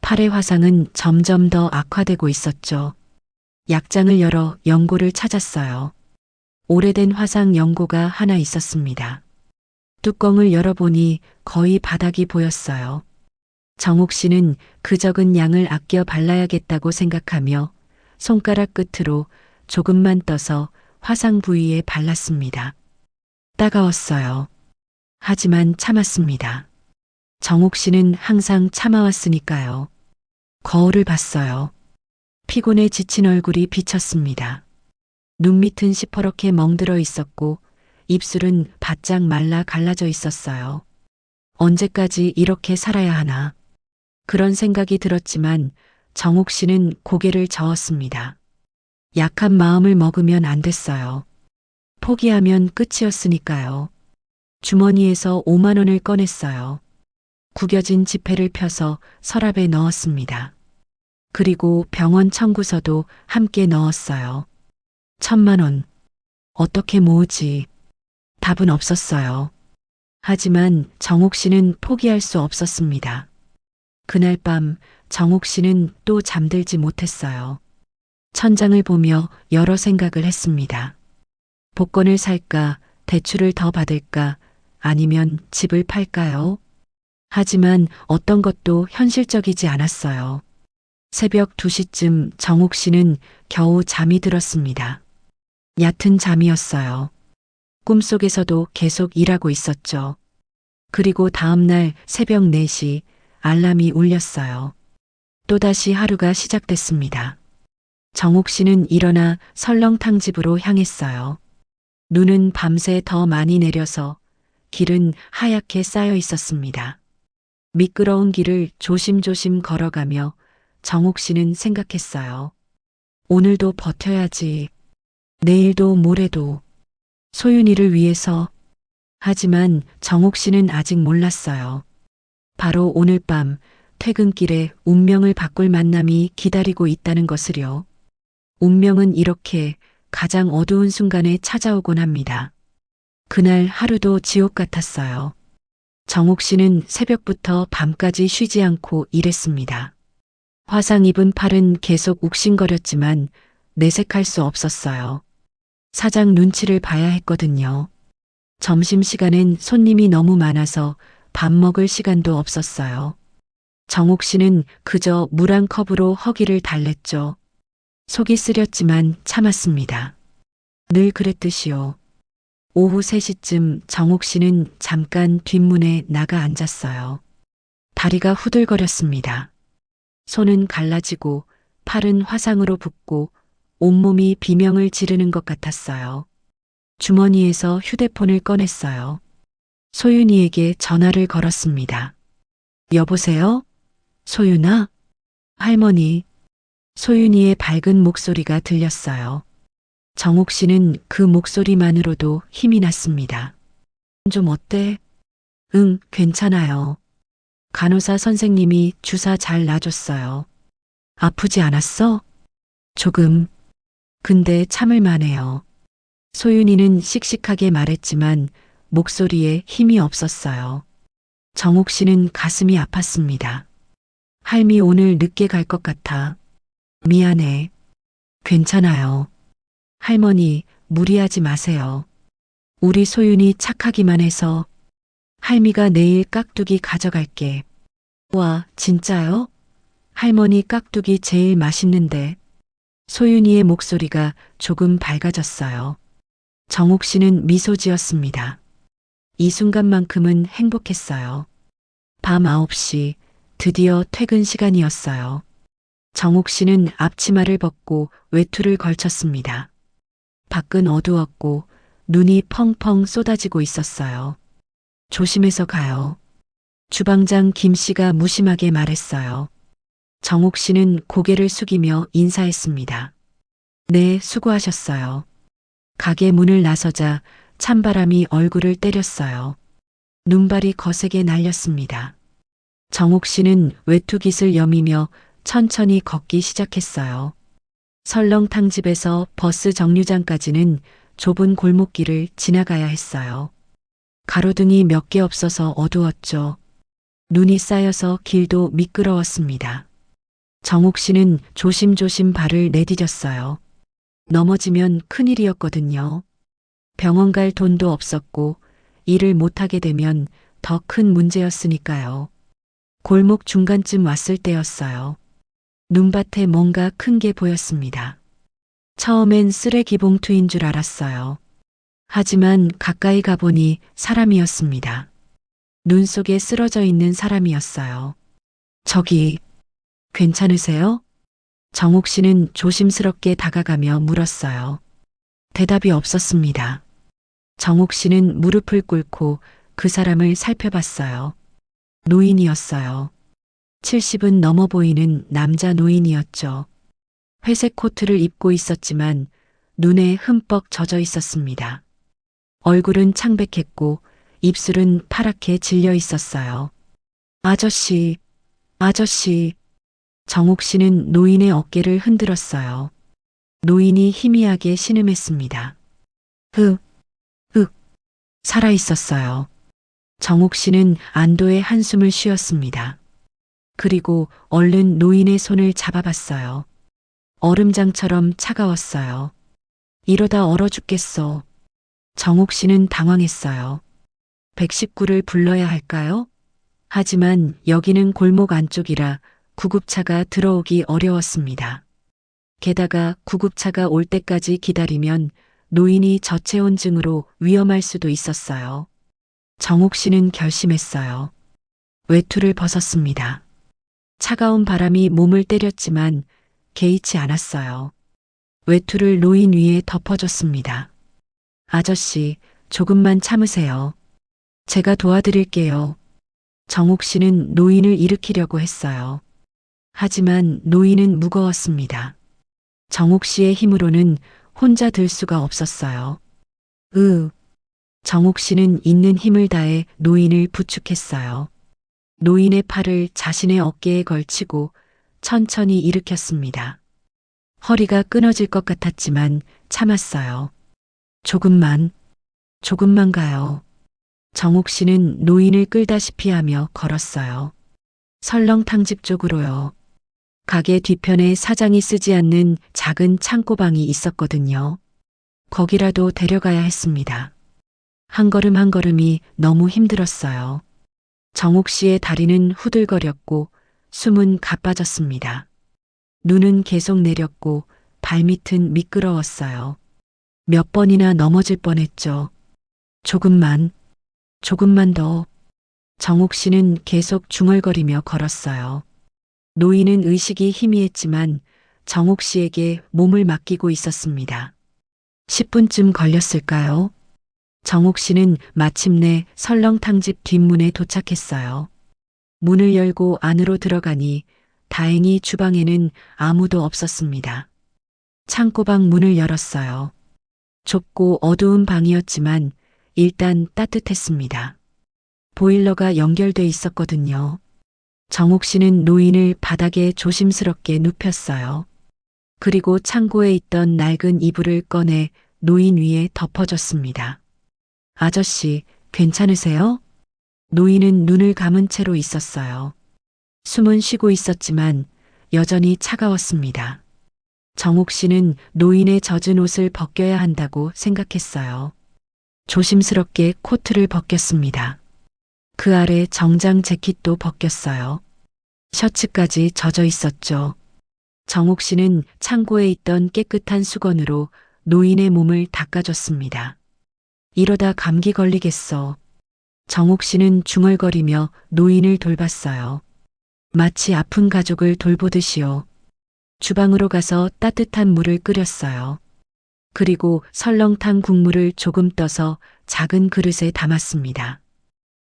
팔의 화상은 점점 더 악화되고 있었죠. 약장을 열어 연고를 찾았어요. 오래된 화상 연고가 하나 있었습니다. 뚜껑을 열어보니 거의 바닥이 보였어요. 정욱 씨는 그 적은 양을 아껴 발라야겠다고 생각하며 손가락 끝으로 조금만 떠서 화상 부위에 발랐습니다. 따가웠어요. 하지만 참았습니다. 정욱 씨는 항상 참아왔으니까요. 거울을 봤어요. 피곤에 지친 얼굴이 비쳤습니다. 눈 밑은 시퍼렇게 멍들어 있었고 입술은 바짝 말라 갈라져 있었어요. 언제까지 이렇게 살아야 하나. 그런 생각이 들었지만 정욱 씨는 고개를 저었습니다. 약한 마음을 먹으면 안 됐어요. 포기하면 끝이었으니까요. 주머니에서 5만 원을 꺼냈어요. 구겨진 지폐를 펴서 서랍에 넣었습니다. 그리고 병원 청구서도 함께 넣었어요. 1,000만 원. 어떻게 모으지? 답은 없었어요. 하지만 정옥 씨는 포기할 수 없었습니다. 그날 밤 정옥 씨는 또 잠들지 못했어요. 천장을 보며 여러 생각을 했습니다. 복권을 살까, 대출을 더 받을까, 아니면 집을 팔까요? 하지만 어떤 것도 현실적이지 않았어요. 새벽 2시쯤 정옥 씨는 겨우 잠이 들었습니다. 얕은 잠이었어요. 꿈속에서도 계속 일하고 있었죠. 그리고 다음날 새벽 4시 알람이 울렸어요. 또다시 하루가 시작됐습니다. 정옥 씨는 일어나 설렁탕 집으로 향했어요. 눈은 밤새 더 많이 내려서 길은 하얗게 쌓여 있었습니다. 미끄러운 길을 조심조심 걸어가며 정옥 씨는 생각했어요. 오늘도 버텨야지. 내일도 모레도. 소윤이를 위해서. 하지만 정옥 씨는 아직 몰랐어요. 바로 오늘 밤 퇴근길에 운명을 바꿀 만남이 기다리고 있다는 것을요. 운명은 이렇게 가장 어두운 순간에 찾아오곤 합니다. 그날 하루도 지옥 같았어요. 정옥 씨는 새벽부터 밤까지 쉬지 않고 일했습니다. 화상 입은 팔은 계속 욱신거렸지만 내색할 수 없었어요. 사장 눈치를 봐야 했거든요. 점심시간엔 손님이 너무 많아서 밥 먹을 시간도 없었어요. 정옥 씨는 그저 물 한 컵으로 허기를 달랬죠. 속이 쓰렸지만 참았습니다. 늘 그랬듯이요. 오후 3시쯤 정옥 씨는 잠깐 뒷문에 나가 앉았어요. 다리가 후들거렸습니다. 손은 갈라지고 팔은 화상으로 붓고 온몸이 비명을 지르는 것 같았어요. 주머니에서 휴대폰을 꺼냈어요. 소윤이에게 전화를 걸었습니다. 여보세요? 소윤아? 할머니. 소윤이의 밝은 목소리가 들렸어요. 정옥 씨는 그 목소리만으로도 힘이 났습니다. 좀 어때? 응, 괜찮아요. 간호사 선생님이 주사 잘 놔줬어요. 아프지 않았어? 조금. 근데 참을 만해요. 소윤이는 씩씩하게 말했지만 목소리에 힘이 없었어요. 정옥 씨는 가슴이 아팠습니다. 할미 오늘 늦게 갈 것 같아. 미안해. 괜찮아요. 할머니, 무리하지 마세요. 우리 소윤이 착하기만 해서. 할미가 내일 깍두기 가져갈게. 와, 진짜요? 할머니 깍두기 제일 맛있는데. 소윤이의 목소리가 조금 밝아졌어요. 정옥 씨는 미소 지었습니다. 이 순간만큼은 행복했어요. 밤 9시, 드디어 퇴근 시간이었어요. 정옥 씨는 앞치마를 벗고 외투를 걸쳤습니다. 밖은 어두웠고 눈이 펑펑 쏟아지고 있었어요. 조심해서 가요. 주방장 김 씨가 무심하게 말했어요. 정옥 씨는 고개를 숙이며 인사했습니다. 네, 수고하셨어요. 가게 문을 나서자 찬바람이 얼굴을 때렸어요. 눈발이 거세게 날렸습니다. 정옥 씨는 외투깃을 여미며 천천히 걷기 시작했어요. 설렁탕 집에서 버스 정류장까지는 좁은 골목길을 지나가야 했어요. 가로등이 몇 개 없어서 어두웠죠. 눈이 쌓여서 길도 미끄러웠습니다. 정옥 씨는 조심조심 발을 내디뎠어요. 넘어지면 큰일이었거든요. 병원 갈 돈도 없었고 일을 못하게 되면 더 큰 문제였으니까요. 골목 중간쯤 왔을 때였어요. 눈밭에 뭔가 큰 게 보였습니다. 처음엔 쓰레기 봉투인 줄 알았어요. 하지만 가까이 가보니 사람이었습니다. 눈 속에 쓰러져 있는 사람이었어요. 저기, 괜찮으세요? 정옥 씨는 조심스럽게 다가가며 물었어요. 대답이 없었습니다. 정옥 씨는 무릎을 꿇고 그 사람을 살펴봤어요. 노인이었어요. 70은 넘어 보이는 남자 노인이었죠. 회색 코트를 입고 있었지만 눈에 흠뻑 젖어 있었습니다. 얼굴은 창백했고 입술은 파랗게 질려 있었어요. 아저씨, 아저씨. 정옥 씨는 노인의 어깨를 흔들었어요. 노인이 희미하게 신음했습니다. 살아 있었어요. 정옥 씨는 안도의 한숨을 쉬었습니다. 그리고 얼른 노인의 손을 잡아봤어요. 얼음장처럼 차가웠어요. 이러다 얼어 죽겠어. 정옥 씨는 당황했어요. 119를 불러야 할까요? 하지만 여기는 골목 안쪽이라 구급차가 들어오기 어려웠습니다. 게다가 구급차가 올 때까지 기다리면 노인이 저체온증으로 위험할 수도 있었어요. 정옥 씨는 결심했어요. 외투를 벗었습니다. 차가운 바람이 몸을 때렸지만 개의치 않았어요. 외투를 노인 위에 덮어줬습니다. 아저씨, 조금만 참으세요. 제가 도와드릴게요. 정옥 씨는 노인을 일으키려고 했어요. 하지만 노인은 무거웠습니다. 정옥 씨의 힘으로는 혼자 들 수가 없었어요. 정옥 씨는 있는 힘을 다해 노인을 부축했어요. 노인의 팔을 자신의 어깨에 걸치고 천천히 일으켰습니다. 허리가 끊어질 것 같았지만 참았어요. 조금만 가요. 정옥 씨는 노인을 끌다시피 하며 걸었어요. 설렁탕집 쪽으로요. 가게 뒤편에 사장이 쓰지 않는 작은 창고방이 있었거든요. 거기라도 데려가야 했습니다. 한 걸음 한 걸음이 너무 힘들었어요. 정옥 씨의 다리는 후들거렸고 숨은 가빠졌습니다. 눈은 계속 내렸고 발밑은 미끄러웠어요. 몇 번이나 넘어질 뻔했죠. 조금만 더. 정옥 씨는 계속 중얼거리며 걸었어요. 노인은 의식이 희미했지만 정옥 씨에게 몸을 맡기고 있었습니다. 10분쯤 걸렸을까요? 정옥 씨는 마침내 설렁탕집 뒷문에 도착했어요. 문을 열고 안으로 들어가니 다행히 주방에는 아무도 없었습니다. 창고방 문을 열었어요. 좁고 어두운 방이었지만 일단 따뜻했습니다. 보일러가 연결돼 있었거든요. 정옥 씨는 노인을 바닥에 조심스럽게 눕혔어요. 그리고 창고에 있던 낡은 이불을 꺼내 노인 위에 덮어줬습니다. 아저씨, 괜찮으세요? 노인은 눈을 감은 채로 있었어요. 숨은 쉬고 있었지만 여전히 차가웠습니다. 정옥 씨는 노인의 젖은 옷을 벗겨야 한다고 생각했어요. 조심스럽게 코트를 벗겼습니다. 그 아래 정장 재킷도 벗겼어요. 셔츠까지 젖어 있었죠. 정옥 씨는 창고에 있던 깨끗한 수건으로 노인의 몸을 닦아줬습니다. 이러다 감기 걸리겠어. 정옥 씨는 중얼거리며 노인을 돌봤어요. 마치 아픈 가족을 돌보듯이요. 주방으로 가서 따뜻한 물을 끓였어요. 그리고 설렁탕 국물을 조금 떠서 작은 그릇에 담았습니다.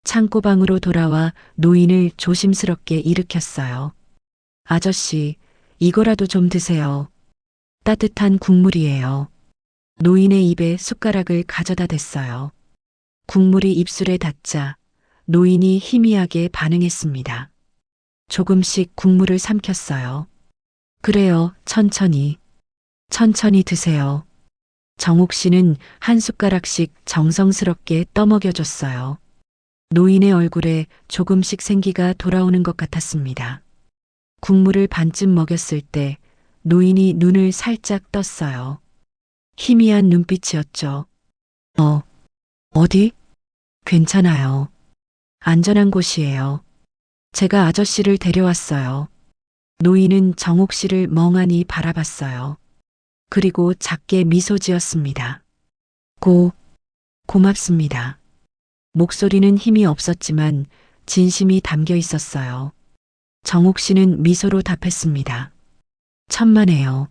창고방으로 돌아와 노인을 조심스럽게 일으켰어요. 아저씨, 이거라도 좀 드세요. 따뜻한 국물이에요. 노인의 입에 숟가락을 가져다 댔어요. 국물이 입술에 닿자 노인이 희미하게 반응했습니다. 조금씩 국물을 삼켰어요. 그래요, 천천히 드세요. 정옥 씨는 한 숟가락씩 정성스럽게 떠먹여줬어요. 노인의 얼굴에 조금씩 생기가 돌아오는 것 같았습니다. 국물을 반쯤 먹였을 때 노인이 눈을 살짝 떴어요. 희미한 눈빛이었죠. 어디? 괜찮아요. 안전한 곳이에요. 제가 아저씨를 데려왔어요. 노인은 정옥 씨를 멍하니 바라봤어요. 그리고 작게 미소 지었습니다. 고맙습니다. 목소리는 힘이 없었지만 진심이 담겨 있었어요. 정옥 씨는 미소로 답했습니다. 천만에요.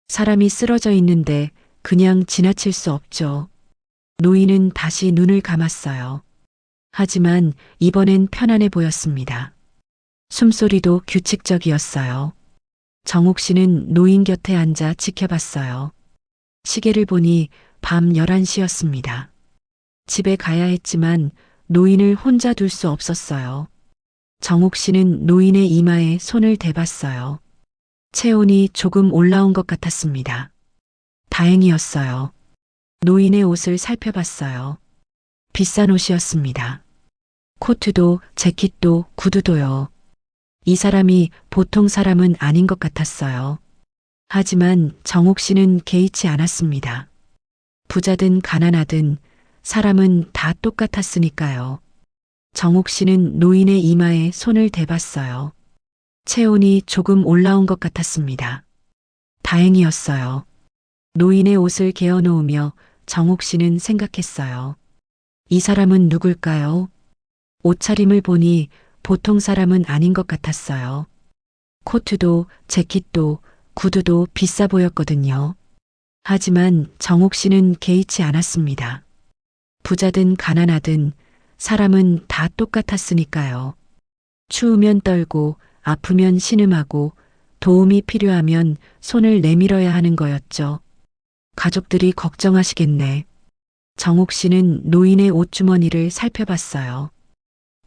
사람이 쓰러져 있는데 그냥 지나칠 수 없죠. 노인은 다시 눈을 감았어요. 하지만 이번엔 편안해 보였습니다. 숨소리도 규칙적이었어요. 정옥 씨는 노인 곁에 앉아 지켜봤어요. 시계를 보니 밤 11시였습니다. 집에 가야 했지만 노인을 혼자 둘 수 없었어요. 정옥 씨는 노인의 이마에 손을 대봤어요. 체온이 조금 올라온 것 같았습니다. 다행이었어요. 노인의 옷을 살펴봤어요. 비싼 옷이었습니다. 코트도 재킷도 구두도요. 이 사람이 보통 사람은 아닌 것 같았어요. 하지만 정옥 씨는 개의치 않았습니다. 부자든 가난하든 사람은 다 똑같았으니까요. 정옥 씨는 노인의 이마에 손을 대봤어요. 체온이 조금 올라온 것 같았습니다. 다행이었어요. 노인의 옷을 개어놓으며 정옥 씨는 생각했어요. 이 사람은 누굴까요? 옷차림을 보니 보통 사람은 아닌 것 같았어요. 코트도 재킷도 구두도 비싸 보였거든요. 하지만 정옥 씨는 개의치 않았습니다. 부자든 가난하든 사람은 다 똑같았으니까요. 추우면 떨고 아프면 신음하고 도움이 필요하면 손을 내밀어야 하는 거였죠. 가족들이 걱정하시겠네. 정옥 씨는 노인의 옷주머니를 살펴봤어요.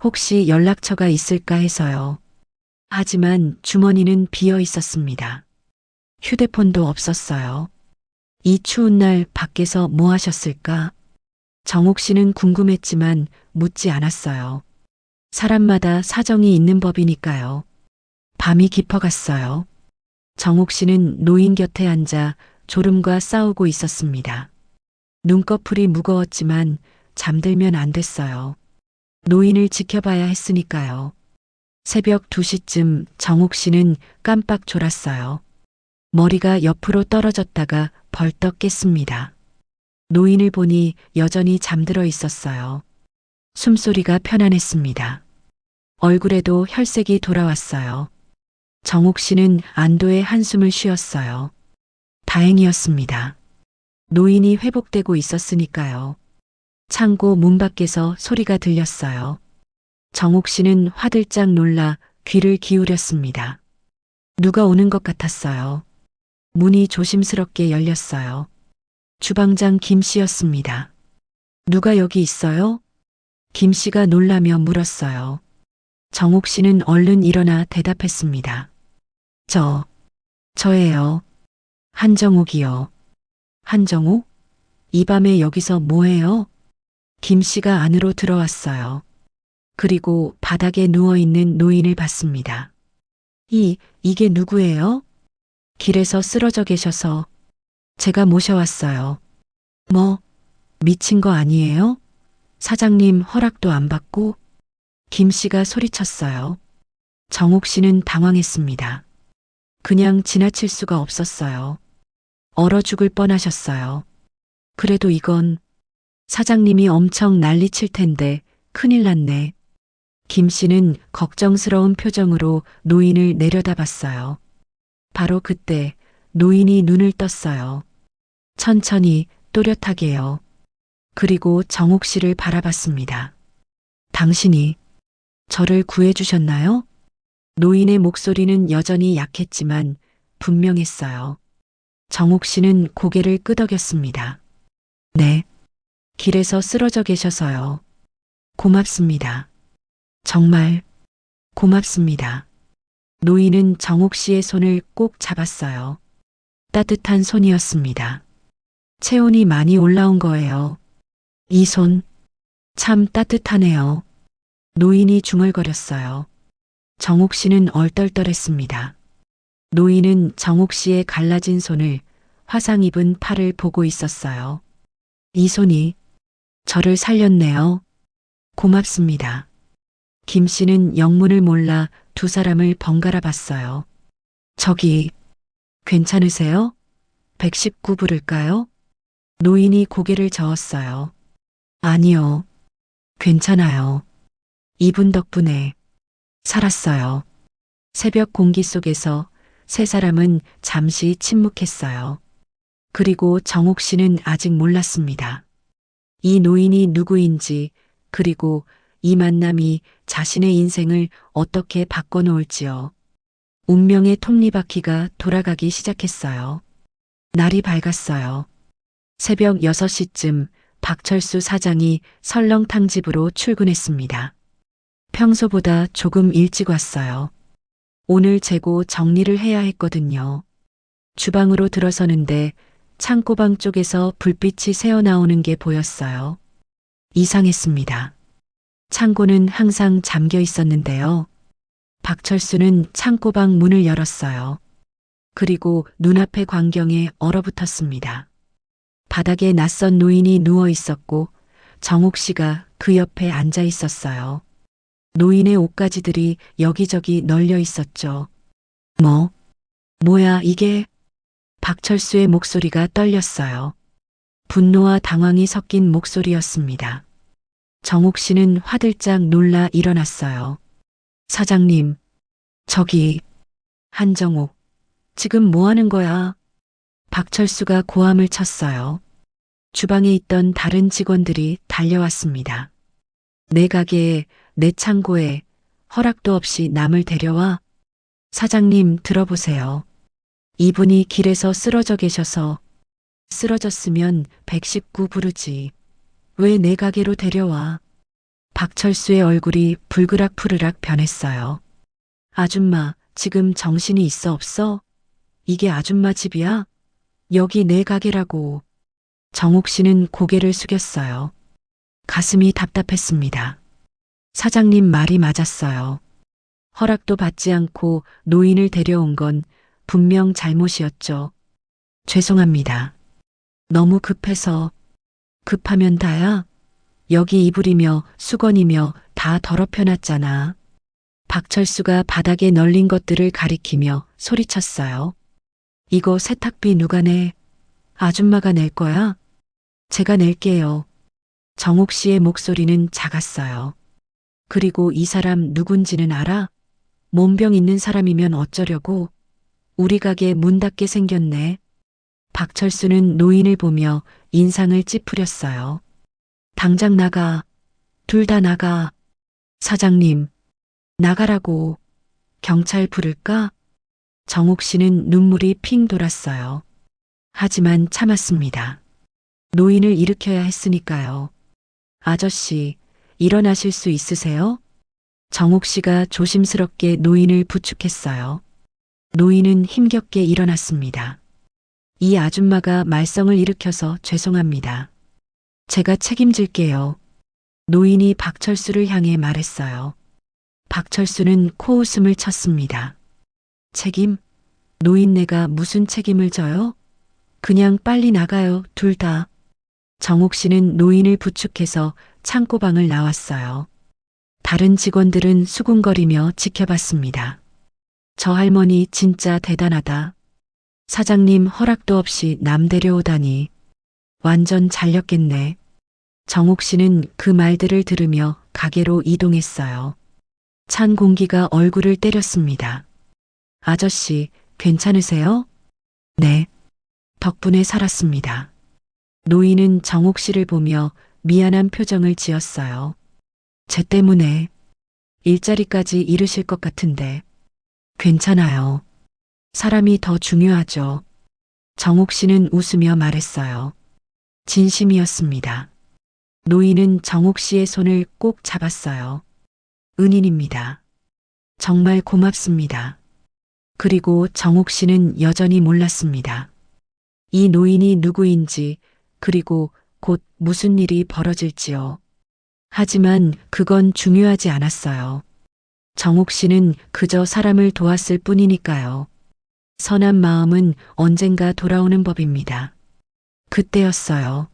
혹시 연락처가 있을까 해서요. 하지만 주머니는 비어 있었습니다. 휴대폰도 없었어요. 이 추운 날 밖에서 뭐 하셨을까? 정옥 씨는 궁금했지만 묻지 않았어요. 사람마다 사정이 있는 법이니까요. 밤이 깊어갔어요. 정옥 씨는 노인 곁에 앉아 졸음과 싸우고 있었습니다. 눈꺼풀이 무거웠지만 잠들면 안 됐어요. 노인을 지켜봐야 했으니까요. 새벽 2시쯤 정옥 씨는 깜빡 졸았어요. 머리가 옆으로 떨어졌다가 벌떡 깼습니다. 노인을 보니 여전히 잠들어 있었어요. 숨소리가 편안했습니다. 얼굴에도 혈색이 돌아왔어요. 정옥 씨는 안도의 한숨을 쉬었어요. 다행이었습니다. 노인이 회복되고 있었으니까요. 창고 문 밖에서 소리가 들렸어요. 정옥 씨는 화들짝 놀라 귀를 기울였습니다. 누가 오는 것 같았어요. 문이 조심스럽게 열렸어요. 주방장 김 씨였습니다. 누가 여기 있어요? 김 씨가 놀라며 물었어요. 정옥 씨는 얼른 일어나 대답했습니다. 저예요. 한정옥이요. 한정옥? 이 밤에 여기서 뭐해요? 김 씨가 안으로 들어왔어요. 그리고 바닥에 누워있는 노인을 봤습니다. 이게 누구예요? 길에서 쓰러져 계셔서 제가 모셔왔어요. 뭐, 미친 거 아니에요? 사장님 허락도 안 받고? 김 씨가 소리쳤어요. 정옥 씨는 당황했습니다. 그냥 지나칠 수가 없었어요. 얼어 죽을 뻔하셨어요. 그래도 이건 사장님이 엄청 난리칠 텐데 큰일 났네. 김 씨는 걱정스러운 표정으로 노인을 내려다봤어요. 바로 그때 노인이 눈을 떴어요. 천천히 또렷하게요. 그리고 정옥 씨를 바라봤습니다. 당신이 저를 구해주셨나요? 노인의 목소리는 여전히 약했지만 분명했어요. 정옥 씨는 고개를 끄덕였습니다. 네. 길에서 쓰러져 계셔서요. 고맙습니다. 정말 고맙습니다. 노인은 정옥 씨의 손을 꼭 잡았어요. 따뜻한 손이었습니다. 체온이 많이 올라온 거예요. 이 손, 참 따뜻하네요. 노인이 중얼거렸어요. 정옥 씨는 얼떨떨했습니다. 노인은 정옥 씨의 갈라진 손을, 화상 입은 팔을 보고 있었어요. 이 손이 저를 살렸네요. 고맙습니다. 김 씨는 영문을 몰라 두 사람을 번갈아 봤어요. 저기, 괜찮으세요? 119 부를까요? 노인이 고개를 저었어요. 아니요. 괜찮아요. 이분 덕분에 살았어요. 새벽 공기 속에서 세 사람은 잠시 침묵했어요. 그리고 정옥 씨는 아직 몰랐습니다. 이 노인이 누구인지, 그리고 이 만남이 자신의 인생을 어떻게 바꿔놓을지요. 운명의 톱니바퀴가 돌아가기 시작했어요. 날이 밝았어요. 새벽 6시쯤 박철수 사장이 설렁탕 집으로 출근했습니다. 평소보다 조금 일찍 왔어요. 오늘 재고 정리를 해야 했거든요. 주방으로 들어서는데 창고방 쪽에서 불빛이 새어나오는 게 보였어요. 이상했습니다. 창고는 항상 잠겨 있었는데요. 박철수는 창고방 문을 열었어요. 그리고 눈앞의 광경에 얼어붙었습니다. 바닥에 낯선 노인이 누워 있었고 정옥 씨가 그 옆에 앉아 있었어요. 노인의 옷가지들이 여기저기 널려 있었죠. 뭐야 이게? 박철수의 목소리가 떨렸어요. 분노와 당황이 섞인 목소리였습니다. 정옥 씨는 화들짝 놀라 일어났어요. 사장님, 저기, 한정옥, 지금 뭐 하는 거야? 박철수가 고함을 쳤어요. 주방에 있던 다른 직원들이 달려왔습니다. 내 가게에, 내 창고에 허락도 없이 남을 데려와? 사장님 들어보세요. 이분이 길에서 쓰러져 계셔서 쓰러졌으면 119 부르지. 왜 내 가게로 데려와? 박철수의 얼굴이 불그락푸르락 변했어요. 아줌마, 지금 정신이 있어 없어? 이게 아줌마 집이야? 여기 내 가게라고. 정옥 씨는 고개를 숙였어요. 가슴이 답답했습니다. 사장님 말이 맞았어요. 허락도 받지 않고 노인을 데려온 건 분명 잘못이었죠. 죄송합니다. 너무 급해서. 급하면 다야? 여기 이불이며 수건이며 다 더럽혀놨잖아. 박철수가 바닥에 널린 것들을 가리키며 소리쳤어요. 이거 세탁비 누가 내? 아줌마가 낼 거야? 제가 낼게요. 정옥 씨의 목소리는 작았어요. 그리고 이 사람 누군지는 알아? 몸병 있는 사람이면 어쩌려고? 우리 가게 문 닫게 생겼네. 박철수는 노인을 보며 인상을 찌푸렸어요. 당장 나가. 둘 다 나가. 사장님, 나가라고. 경찰 부를까? 정옥 씨는 눈물이 핑 돌았어요. 하지만 참았습니다. 노인을 일으켜야 했으니까요. 아저씨, 일어나실 수 있으세요? 정옥 씨가 조심스럽게 노인을 부축했어요. 노인은 힘겹게 일어났습니다. 이 아줌마가 말썽을 일으켜서 죄송합니다. 제가 책임질게요. 노인이 박철수를 향해 말했어요. 박철수는 코웃음을 쳤습니다. 책임? 노인네가 무슨 책임을 져요? 그냥 빨리 나가요, 둘 다. 정옥 씨는 노인을 부축해서 창고방을 나왔어요. 다른 직원들은 수군거리며 지켜봤습니다. 저 할머니 진짜 대단하다. 사장님 허락도 없이 남 데려오다니. 완전 잘렸겠네. 정옥 씨는 그 말들을 들으며 가게로 이동했어요. 찬 공기가 얼굴을 때렸습니다. 아저씨, 괜찮으세요? 네. 덕분에 살았습니다. 노인은 정옥 씨를 보며 미안한 표정을 지었어요. 쟤 때문에 일자리까지 잃으실 것 같은데. 괜찮아요. 사람이 더 중요하죠. 정옥 씨는 웃으며 말했어요. 진심이었습니다. 노인은 정옥 씨의 손을 꼭 잡았어요. 은인입니다. 정말 고맙습니다. 그리고 정옥 씨는 여전히 몰랐습니다. 이 노인이 누구인지, 그리고 곧 무슨 일이 벌어질지요. 하지만 그건 중요하지 않았어요. 정옥 씨는 그저 사람을 도왔을 뿐이니까요. 선한 마음은 언젠가 돌아오는 법입니다. 그때였어요.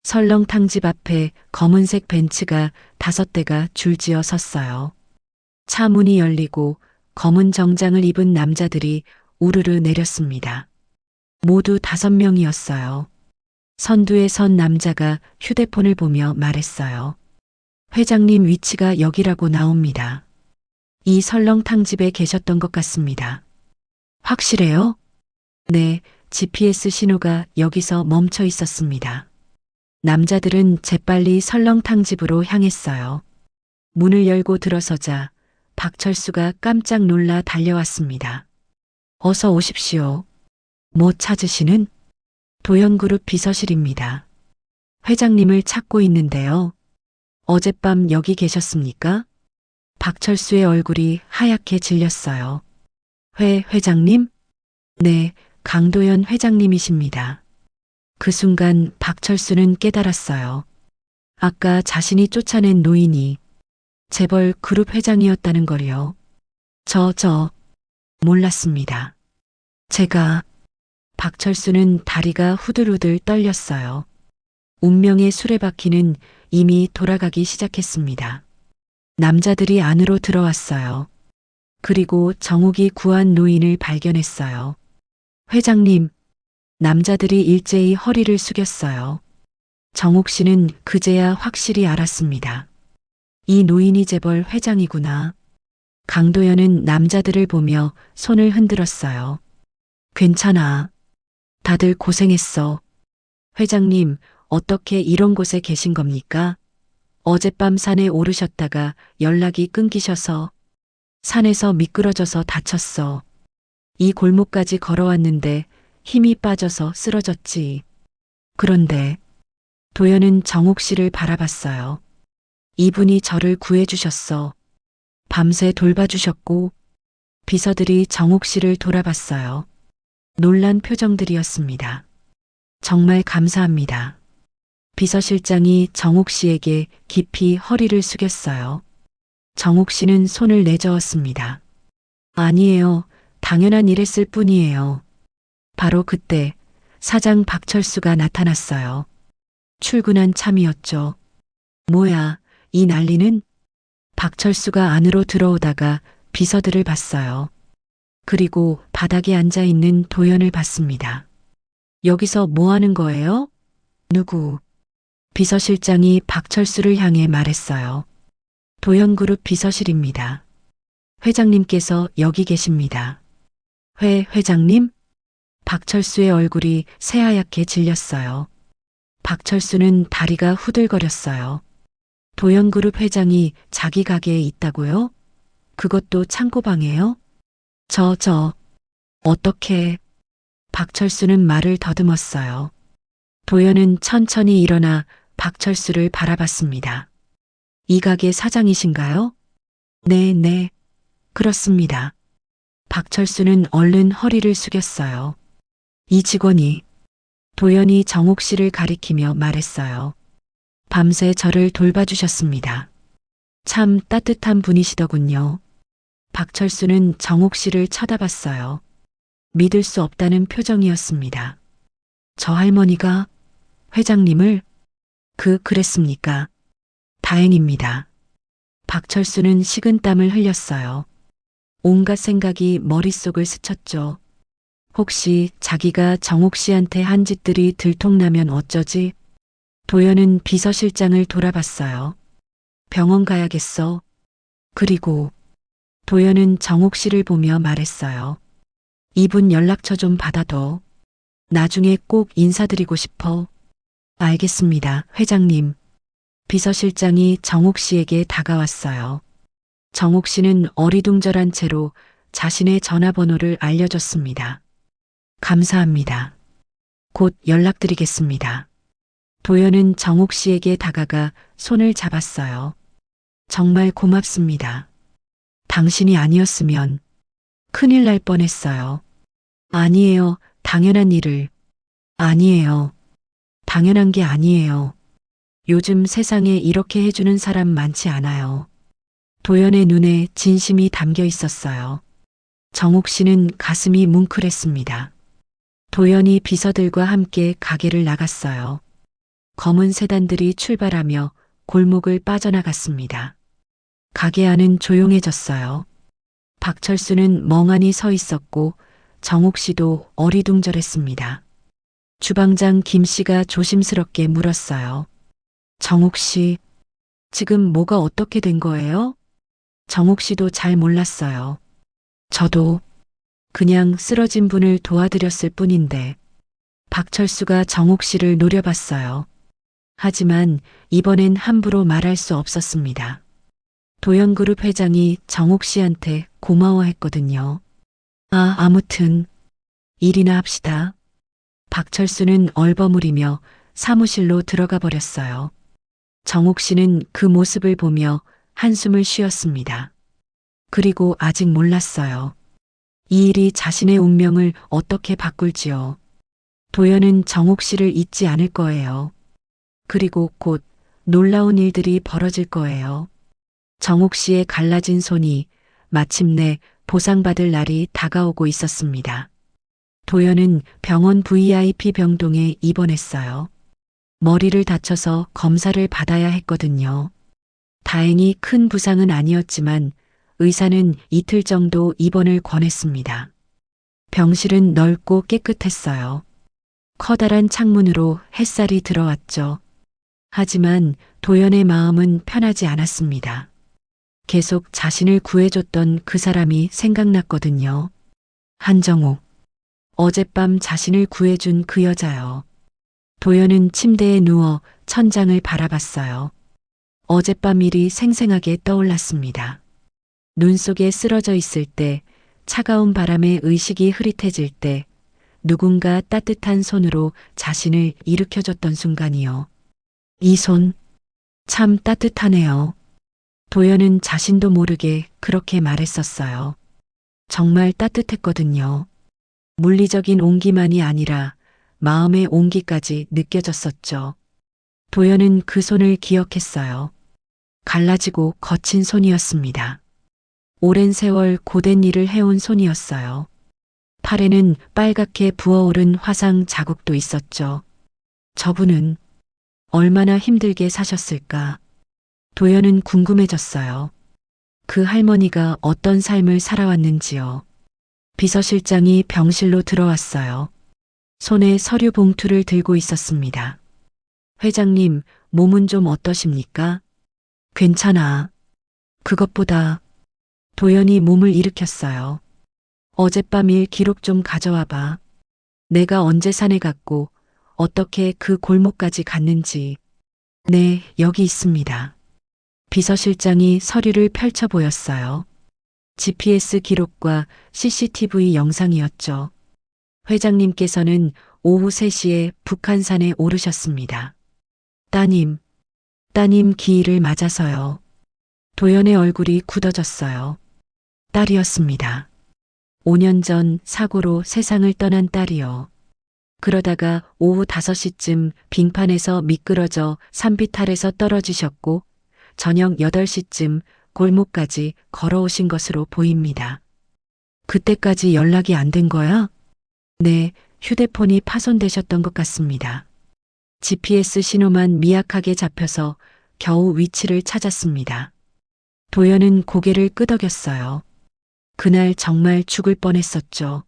설렁탕집 앞에 검은색 벤츠가 5대가 줄지어 섰어요. 차 문이 열리고 검은 정장을 입은 남자들이 우르르 내렸습니다. 모두 5명이었어요. 선두에 선 남자가 휴대폰을 보며 말했어요. 회장님 위치가 여기라고 나옵니다. 이 설렁탕집에 계셨던 것 같습니다. 확실해요? 네, GPS 신호가 여기서 멈춰 있었습니다. 남자들은 재빨리 설렁탕집으로 향했어요. 문을 열고 들어서자 박철수가 깜짝 놀라 달려왔습니다. 어서 오십시오. 뭐 찾으시는? 도연그룹 비서실입니다. 회장님을 찾고 있는데요. 어젯밤 여기 계셨습니까? 박철수의 얼굴이 하얗게 질렸어요. 회장님? 네, 강도연 회장님이십니다. 그 순간 박철수는 깨달았어요. 아까 자신이 쫓아낸 노인이 재벌 그룹 회장이었다는 걸요. 몰랐습니다. 제가 박철수는 다리가 후들후들 떨렸어요. 운명의 수레바퀴는 이미 돌아가기 시작했습니다. 남자들이 안으로 들어왔어요. 그리고 정욱이 구한 노인을 발견했어요. 회장님, 남자들이 일제히 허리를 숙였어요. 정욱 씨는 그제야 확실히 알았습니다. 이 노인이 재벌 회장이구나. 강도연은 남자들을 보며 손을 흔들었어요. 괜찮아. 다들 고생했어. 회장님, 어떻게 이런 곳에 계신 겁니까? 어젯밤 산에 오르셨다가 연락이 끊기셔서 산에서 미끄러져서 다쳤어. 이 골목까지 걸어왔는데 힘이 빠져서 쓰러졌지. 그런데 도연은 정욱 씨를 바라봤어요. 이분이 저를 구해주셨어. 밤새 돌봐주셨고 비서들이 정욱 씨를 돌아봤어요. 놀란 표정들이었습니다. 정말 감사합니다. 비서실장이 정욱 씨에게 깊이 허리를 숙였어요. 정욱 씨는 손을 내저었습니다. 아니에요. 당연한 일했을 뿐이에요. 바로 그때 사장 박철수가 나타났어요. 출근한 참이었죠. 뭐야, 이 난리는? 박철수가 안으로 들어오다가 비서들을 봤어요. 그리고 바닥에 앉아 있는 도연을 봤습니다. 여기서 뭐 하는 거예요? 누구? 비서실장이 박철수를 향해 말했어요. 도연그룹 비서실입니다. 회장님께서 여기 계십니다. 회장님? 박철수의 얼굴이 새하얗게 질렸어요. 박철수는 다리가 후들거렸어요. 도연그룹 회장이 자기 가게에 있다고요? 그것도 창고방에요? 어떻게? 박철수는 말을 더듬었어요. 도연은 천천히 일어나 박철수를 바라봤습니다. 이 가게 사장이신가요? 네, 그렇습니다. 박철수는 얼른 허리를 숙였어요. 이 직원이 도연이 정욱 씨를 가리키며 말했어요. 밤새 저를 돌봐주셨습니다. 참 따뜻한 분이시더군요. 박철수는 정욱 씨를 쳐다봤어요. 믿을 수 없다는 표정이었습니다. 저 할머니가 회장님을 그랬습니까? 다행입니다. 박철수는 식은땀을 흘렸어요. 온갖 생각이 머릿속을 스쳤죠. 혹시 자기가 정욱 씨한테 한 짓들이 들통나면 어쩌지? 도연은 비서실장을 돌아봤어요. 병원 가야겠어. 그리고 도연은 정욱 씨를 보며 말했어요. 이분 연락처 좀 받아둬. 나중에 꼭 인사드리고 싶어. 알겠습니다, 회장님. 비서실장이 정욱 씨에게 다가왔어요. 정욱 씨는 어리둥절한 채로 자신의 전화번호를 알려줬습니다. 감사합니다. 곧 연락드리겠습니다. 도연은 정욱 씨에게 다가가 손을 잡았어요. 정말 고맙습니다. 당신이 아니었으면 큰일 날 뻔했어요. 아니에요. 당연한 일을. 아니에요. 당연한 게 아니에요. 요즘 세상에 이렇게 해주는 사람 많지 않아요. 도연의 눈에 진심이 담겨 있었어요. 정욱 씨는 가슴이 뭉클했습니다. 도연이 비서들과 함께 가게를 나갔어요. 검은 세단들이 출발하며 골목을 빠져나갔습니다. 가게 안은 조용해졌어요. 박철수는 멍하니 서 있었고 정욱 씨도 어리둥절했습니다. 주방장 김 씨가 조심스럽게 물었어요. 정욱 씨, 지금 뭐가 어떻게 된 거예요? 정욱 씨도 잘 몰랐어요. 저도 그냥 쓰러진 분을 도와드렸을 뿐인데 박철수가 정욱 씨를 노려봤어요. 하지만 이번엔 함부로 말할 수 없었습니다. 도연그룹 회장이 정욱 씨한테 고마워했거든요. 아무튼 일이나 합시다. 박철수는 얼버무리며 사무실로 들어가 버렸어요. 정욱 씨는 그 모습을 보며 한숨을 쉬었습니다. 그리고 아직 몰랐어요. 이 일이 자신의 운명을 어떻게 바꿀지요. 도연은 정욱 씨를 잊지 않을 거예요. 그리고 곧 놀라운 일들이 벌어질 거예요. 정옥 씨의 갈라진 손이 마침내 보상받을 날이 다가오고 있었습니다. 도연은 병원 VIP 병동에 입원했어요. 머리를 다쳐서 검사를 받아야 했거든요. 다행히 큰 부상은 아니었지만 의사는 이틀 정도 입원을 권했습니다. 병실은 넓고 깨끗했어요. 커다란 창문으로 햇살이 들어왔죠. 하지만 도연의 마음은 편하지 않았습니다. 계속 자신을 구해줬던 그 사람이 생각났거든요. 한정옥. 어젯밤 자신을 구해준 그 여자요. 도연은 침대에 누워 천장을 바라봤어요. 어젯밤 일이 생생하게 떠올랐습니다. 눈 속에 쓰러져 있을 때, 차가운 바람에 의식이 흐릿해질 때, 누군가 따뜻한 손으로 자신을 일으켜줬던 순간이요. 이 손, 참 따뜻하네요. 도연은 자신도 모르게 그렇게 말했었어요. 정말 따뜻했거든요. 물리적인 온기만이 아니라 마음의 온기까지 느껴졌었죠. 도연은 그 손을 기억했어요. 갈라지고 거친 손이었습니다. 오랜 세월 고된 일을 해온 손이었어요. 팔에는 빨갛게 부어오른 화상 자국도 있었죠. 저분은 얼마나 힘들게 사셨을까? 도연은 궁금해졌어요. 그 할머니가 어떤 삶을 살아왔는지요. 비서실장이 병실로 들어왔어요. 손에 서류 봉투를 들고 있었습니다. 회장님, 몸은 좀 어떠십니까? 괜찮아. 그것보다 도연이 몸을 일으켰어요. 어젯밤 일 기록 좀 가져와 봐. 내가 언제 산에 갔고 어떻게 그 골목까지 갔는지. 네, 여기 있습니다. 비서실장이 서류를 펼쳐 보였어요. GPS 기록과 CCTV 영상이었죠. 회장님께서는 오후 3시에 북한산에 오르셨습니다. 따님 기일을 맞아서요. 도연의 얼굴이 굳어졌어요. 딸이었습니다. 5년 전 사고로 세상을 떠난 딸이요. 그러다가 오후 5시쯤 빙판에서 미끄러져 산비탈에서 떨어지셨고 저녁 8시쯤 골목까지 걸어오신 것으로 보입니다. 그때까지 연락이 안 된 거야? 네, 휴대폰이 파손되셨던 것 같습니다. GPS 신호만 미약하게 잡혀서 겨우 위치를 찾았습니다. 도연은 고개를 끄덕였어요. 그날 정말 죽을 뻔했었죠.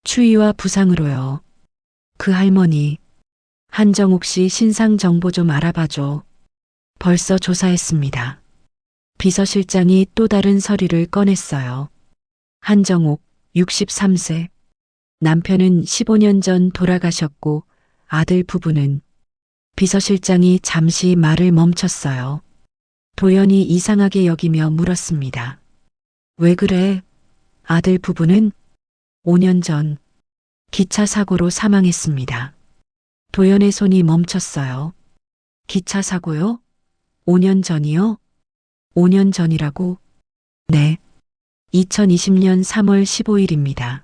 추위와 부상으로요. 그 할머니, 한정옥 씨 신상 정보 좀 알아봐줘. 벌써 조사했습니다. 비서실장이 또 다른 서류를 꺼냈어요. 한정옥, 63세. 남편은 15년 전 돌아가셨고 아들 부부는. 비서실장이 잠시 말을 멈췄어요. 도연이 이상하게 여기며 물었습니다. 왜 그래? 아들 부부는 5년 전 기차 사고로 사망했습니다. 도연의 손이 멈췄어요. 기차 사고요? 5년 전이요? 5년 전이라고? 네. 2020년 3월 15일입니다.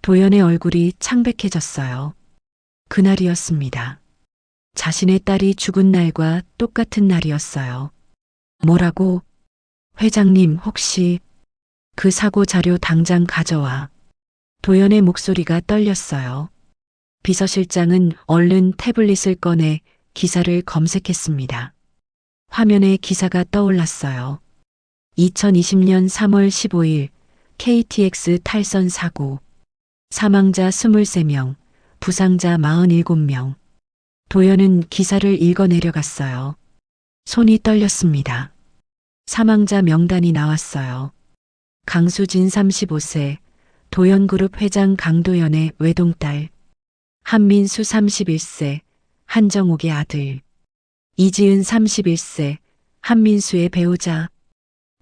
도연의 얼굴이 창백해졌어요. 그날이었습니다. 자신의 딸이 죽은 날과 똑같은 날이었어요. 뭐라고? 회장님 혹시 그 사고 자료 당장 가져와. 도연의 목소리가 떨렸어요. 비서실장은 얼른 태블릿을 꺼내 기사를 검색했습니다. 화면에 기사가 떠올랐어요. 2020년 3월 15일 KTX 탈선 사고. 사망자 23명, 부상자 47명. 도연은 기사를 읽어 내려갔어요. 손이 떨렸습니다. 사망자 명단이 나왔어요. 강수진 35세, 도연그룹 회장 강도연의 외동딸. 한민수 31세, 한정옥의 아들. 이지은 31세, 한민수의 배우자.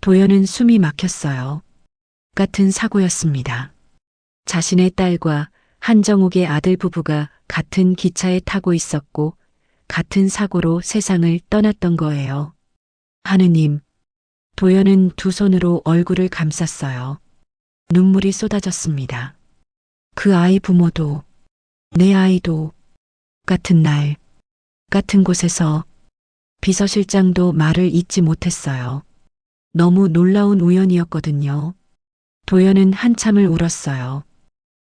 도연은 숨이 막혔어요. 같은 사고였습니다. 자신의 딸과 한정옥의 아들 부부가 같은 기차에 타고 있었고 같은 사고로 세상을 떠났던 거예요. 하느님, 도연은 두 손으로 얼굴을 감쌌어요. 눈물이 쏟아졌습니다. 그 아이 부모도, 내 아이도 같은 날, 같은 곳에서 비서실장도 말을 잇지 못했어요. 너무 놀라운 우연이었거든요. 도연은 한참을 울었어요.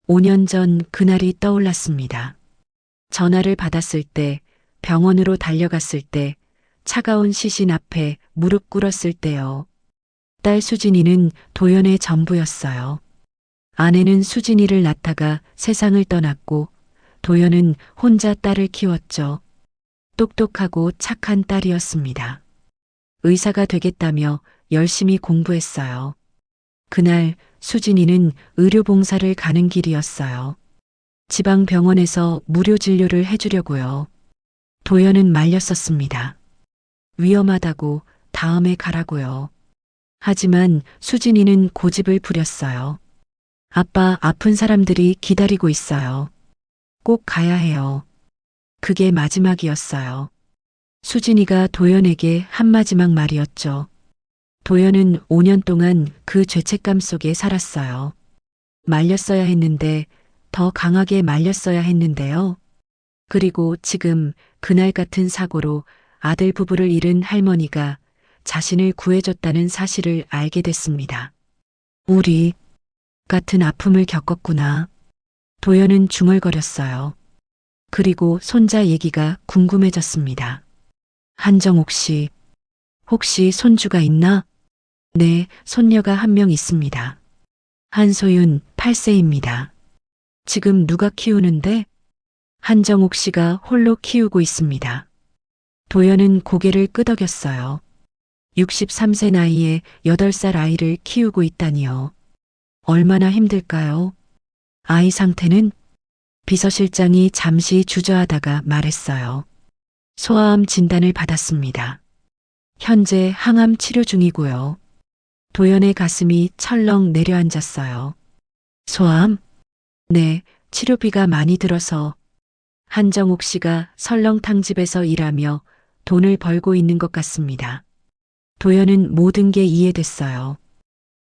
5년 전 그날이 떠올랐습니다. 전화를 받았을 때, 병원으로 달려갔을 때, 차가운 시신 앞에 무릎 꿇었을 때요. 딸 수진이는 도연의 전부였어요. 아내는 수진이를 낳다가 세상을 떠났고 도연은 혼자 딸을 키웠죠. 똑똑하고 착한 딸이었습니다. 의사가 되겠다며 열심히 공부했어요. 그날 수진이는 의료봉사를 가는 길이었어요. 지방병원에서 무료 진료를 해주려고요. 도연은 말렸었습니다. 위험하다고, 다음에 가라고요. 하지만 수진이는 고집을 부렸어요. 아빠, 아픈 사람들이 기다리고 있어요. 꼭 가야 해요. 그게 마지막이었어요. 수진이가 도연에게 한 마지막 말이었죠. 도연은 5년 동안 그 죄책감 속에 살았어요. 말렸어야 했는데, 더 강하게 말렸어야 했는데요. 그리고 지금 그날 같은 사고로 아들 부부를 잃은 할머니가 자신을 구해줬다는 사실을 알게 됐습니다. 우리 같은 아픔을 겪었구나. 도연은 중얼거렸어요. 그리고 손자 얘기가 궁금해졌습니다. 한정옥 씨, 혹시 손주가 있나? 네, 손녀가 한 명 있습니다. 한소윤 8세입니다. 지금 누가 키우는데? 한정옥 씨가 홀로 키우고 있습니다. 도연은 고개를 끄덕였어요. 63세 나이에 8살 아이를 키우고 있다니요. 얼마나 힘들까요? 아이 상태는? 비서실장이 잠시 주저하다가 말했어요. 소아암 진단을 받았습니다. 현재 항암 치료 중이고요. 도연의 가슴이 철렁 내려앉았어요. 소아암? 네, 치료비가 많이 들어서. 한정옥 씨가 설렁탕집에서 일하며 돈을 벌고 있는 것 같습니다. 도연은 모든 게 이해됐어요.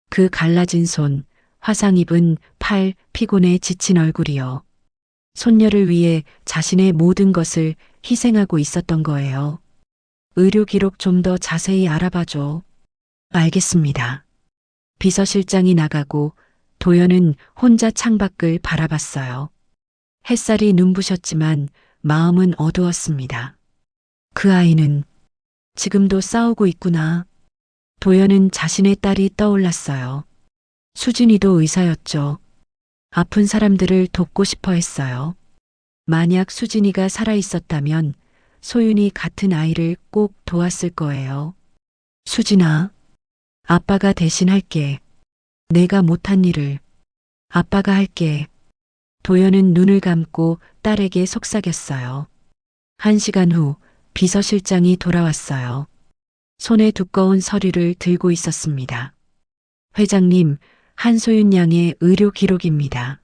그 갈라진 손, 화상 입은 팔, 피곤해 지친 얼굴이요. 손녀를 위해 자신의 모든 것을 희생하고 있었던 거예요. 의료 기록 좀 더 자세히 알아봐줘. 알겠습니다. 비서실장이 나가고 도연은 혼자 창밖을 바라봤어요. 햇살이 눈부셨지만 마음은 어두웠습니다. 그 아이는 지금도 싸우고 있구나. 도연은 자신의 딸이 떠올랐어요. 수진이도 의사였죠. 아픈 사람들을 돕고 싶어 했어요. 만약 수진이가 살아있었다면 소윤이 같은 아이를 꼭 도왔을 거예요. 수진아, 아빠가 대신 할게. 내가 못한 일을 아빠가 할게. 도연은 눈을 감고 딸에게 속삭였어요. 1시간 후 비서실장이 돌아왔어요. 손에 두꺼운 서류를 들고 있었습니다. 회장님, 한소윤 양의 의료 기록입니다.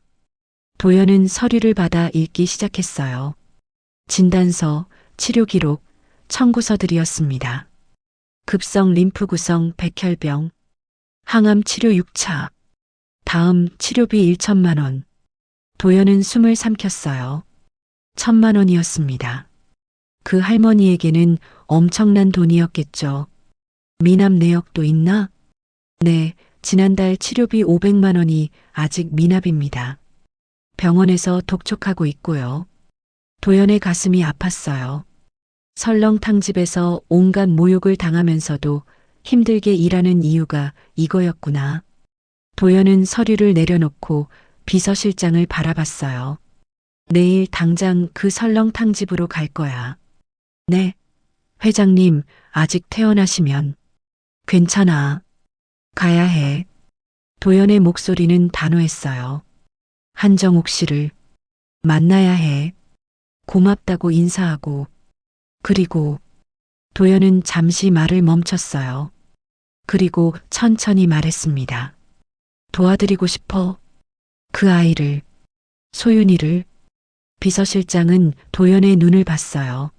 도연은 서류를 받아 읽기 시작했어요. 진단서, 치료 기록, 청구서들이었습니다. 급성 림프 구성 백혈병, 항암 치료 6차, 다음 치료비 1천만 원. 도연은 숨을 삼켰어요. 1,000만 원이었습니다. 그 할머니에게는 엄청난 돈이었겠죠. 미납 내역도 있나? 네, 지난달 치료비 500만 원이 아직 미납입니다. 병원에서 독촉하고 있고요. 도연의 가슴이 아팠어요. 설렁탕집에서 온갖 모욕을 당하면서도 힘들게 일하는 이유가 이거였구나. 도연은 서류를 내려놓고 비서실장을 바라봤어요. 내일 당장 그 설렁탕집으로 갈 거야. 네. 회장님, 아직 퇴원하시면. 괜찮아. 가야 해. 도연의 목소리는 단호했어요. 한정옥 씨를 만나야 해. 고맙다고 인사하고. 그리고 도연은 잠시 말을 멈췄어요. 그리고 천천히 말했습니다. 도와드리고 싶어. 그 아이를, 소윤이를. 비서실장은 도연의 눈을 봤어요.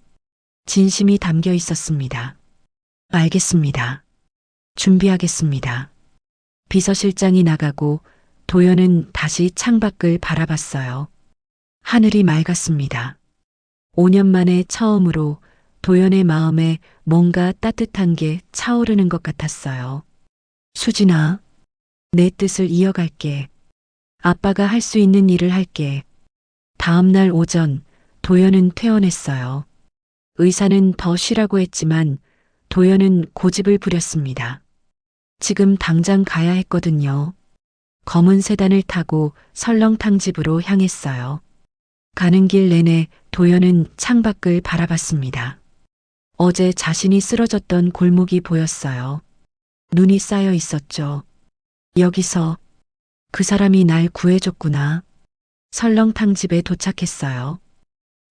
진심이 담겨 있었습니다. 알겠습니다. 준비하겠습니다. 비서실장이 나가고 도연은 다시 창밖을 바라봤어요. 하늘이 맑았습니다. 5년 만에 처음으로 도연의 마음에 뭔가 따뜻한 게 차오르는 것 같았어요. 수진아, 내 뜻을 이어갈게. 아빠가 할 수 있는 일을 할게. 다음 날 오전 도연은 퇴원했어요. 의사는 더 쉬라고 했지만 도연은 고집을 부렸습니다. 지금 당장 가야 했거든요. 검은 세단을 타고 설렁탕 집으로 향했어요. 가는 길 내내 도연은 창밖을 바라봤습니다. 어제 자신이 쓰러졌던 골목이 보였어요. 눈이 쌓여 있었죠. 여기서 그 사람이 날 구해줬구나. 설렁탕 집에 도착했어요.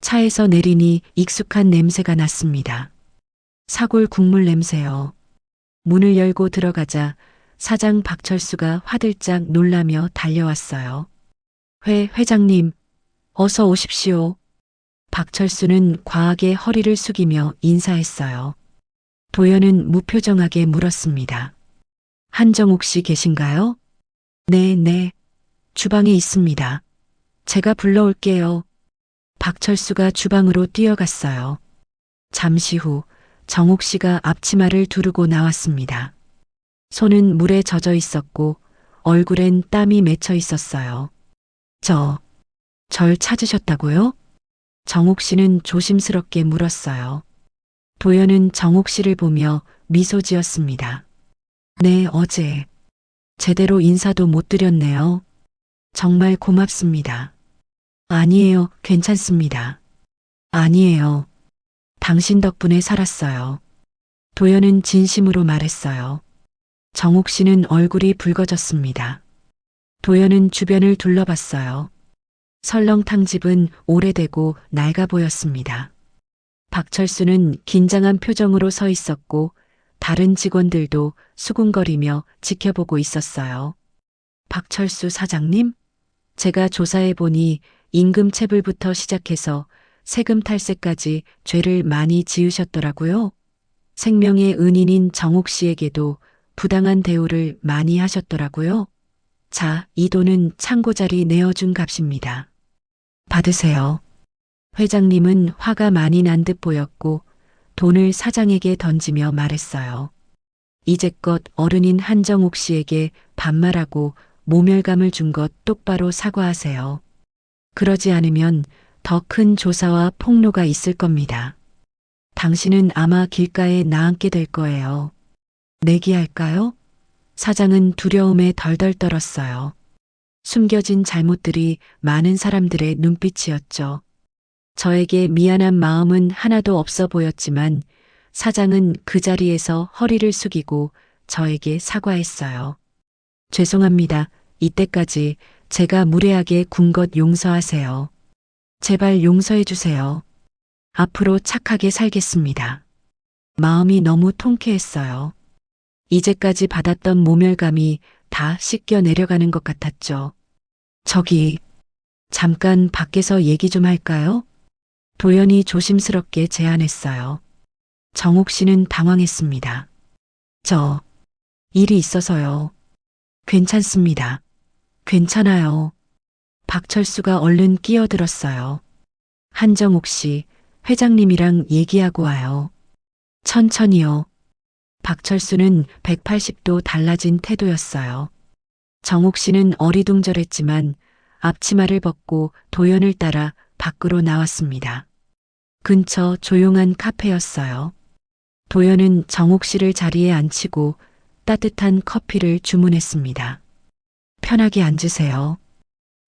차에서 내리니 익숙한 냄새가 났습니다. 사골 국물 냄새요. 문을 열고 들어가자 사장 박철수가 화들짝 놀라며 달려왔어요. 회장님, 어서 오십시오. 박철수는 과하게 허리를 숙이며 인사했어요. 도연은 무표정하게 물었습니다. 한정욱 씨 계신가요? 네. 주방에 있습니다. 제가 불러올게요. 박철수가 주방으로 뛰어갔어요. 잠시 후 정욱 씨가 앞치마를 두르고 나왔습니다. 손은 물에 젖어 있었고 얼굴엔 땀이 맺혀 있었어요. 절 찾으셨다고요? 정욱 씨는 조심스럽게 물었어요. 도연은 정욱 씨를 보며 미소 지었습니다. 네, 어제 제대로 인사도 못 드렸네요. 정말 고맙습니다. 아니에요, 괜찮습니다. 아니에요. 당신 덕분에 살았어요. 도연은 진심으로 말했어요. 정욱 씨는 얼굴이 붉어졌습니다. 도연은 주변을 둘러봤어요. 설렁탕 집은 오래되고 낡아 보였습니다. 박철수는 긴장한 표정으로 서 있었고 다른 직원들도 수군거리며 지켜보고 있었어요. 박철수 사장님? 제가 조사해 보니 임금체불부터 시작해서 세금 탈세까지 죄를 많이 지으셨더라고요. 생명의 은인인 정욱 씨에게도 부당한 대우를 많이 하셨더라고요. 자, 이 돈은 창고자리 내어준 값입니다. 받으세요. 회장님은 화가 많이 난 듯 보였고 돈을 사장에게 던지며 말했어요. 이제껏 어른인 한정욱 씨에게 반말하고 모멸감을 준 것 똑바로 사과하세요. 그러지 않으면 더 큰 조사와 폭로가 있을 겁니다. 당신은 아마 길가에 나앉게 될 거예요. 내기할까요? 사장은 두려움에 덜덜 떨었어요. 숨겨진 잘못들이 많은 사람들의 눈빛이었죠. 저에게 미안한 마음은 하나도 없어 보였지만 사장은 그 자리에서 허리를 숙이고 저에게 사과했어요. 죄송합니다. 이때까지 제가 무례하게 군 것 용서하세요. 제발 용서해 주세요. 앞으로 착하게 살겠습니다. 마음이 너무 통쾌했어요. 이제까지 받았던 모멸감이 다 씻겨 내려가는 것 같았죠. 저기, 잠깐 밖에서 얘기 좀 할까요? 도연이 조심스럽게 제안했어요. 정욱 씨는 당황했습니다. 일이 있어서요. 괜찮습니다. 괜찮아요. 박철수가 얼른 끼어들었어요. 한정욱 씨, 회장님이랑 얘기하고 와요. 천천히요. 박철수는 180도 달라진 태도였어요. 정욱 씨는 어리둥절했지만 앞치마를 벗고 도연을 따라 밖으로 나왔습니다. 근처 조용한 카페였어요. 도연은 정욱 씨를 자리에 앉히고 따뜻한 커피를 주문했습니다. 편하게 앉으세요.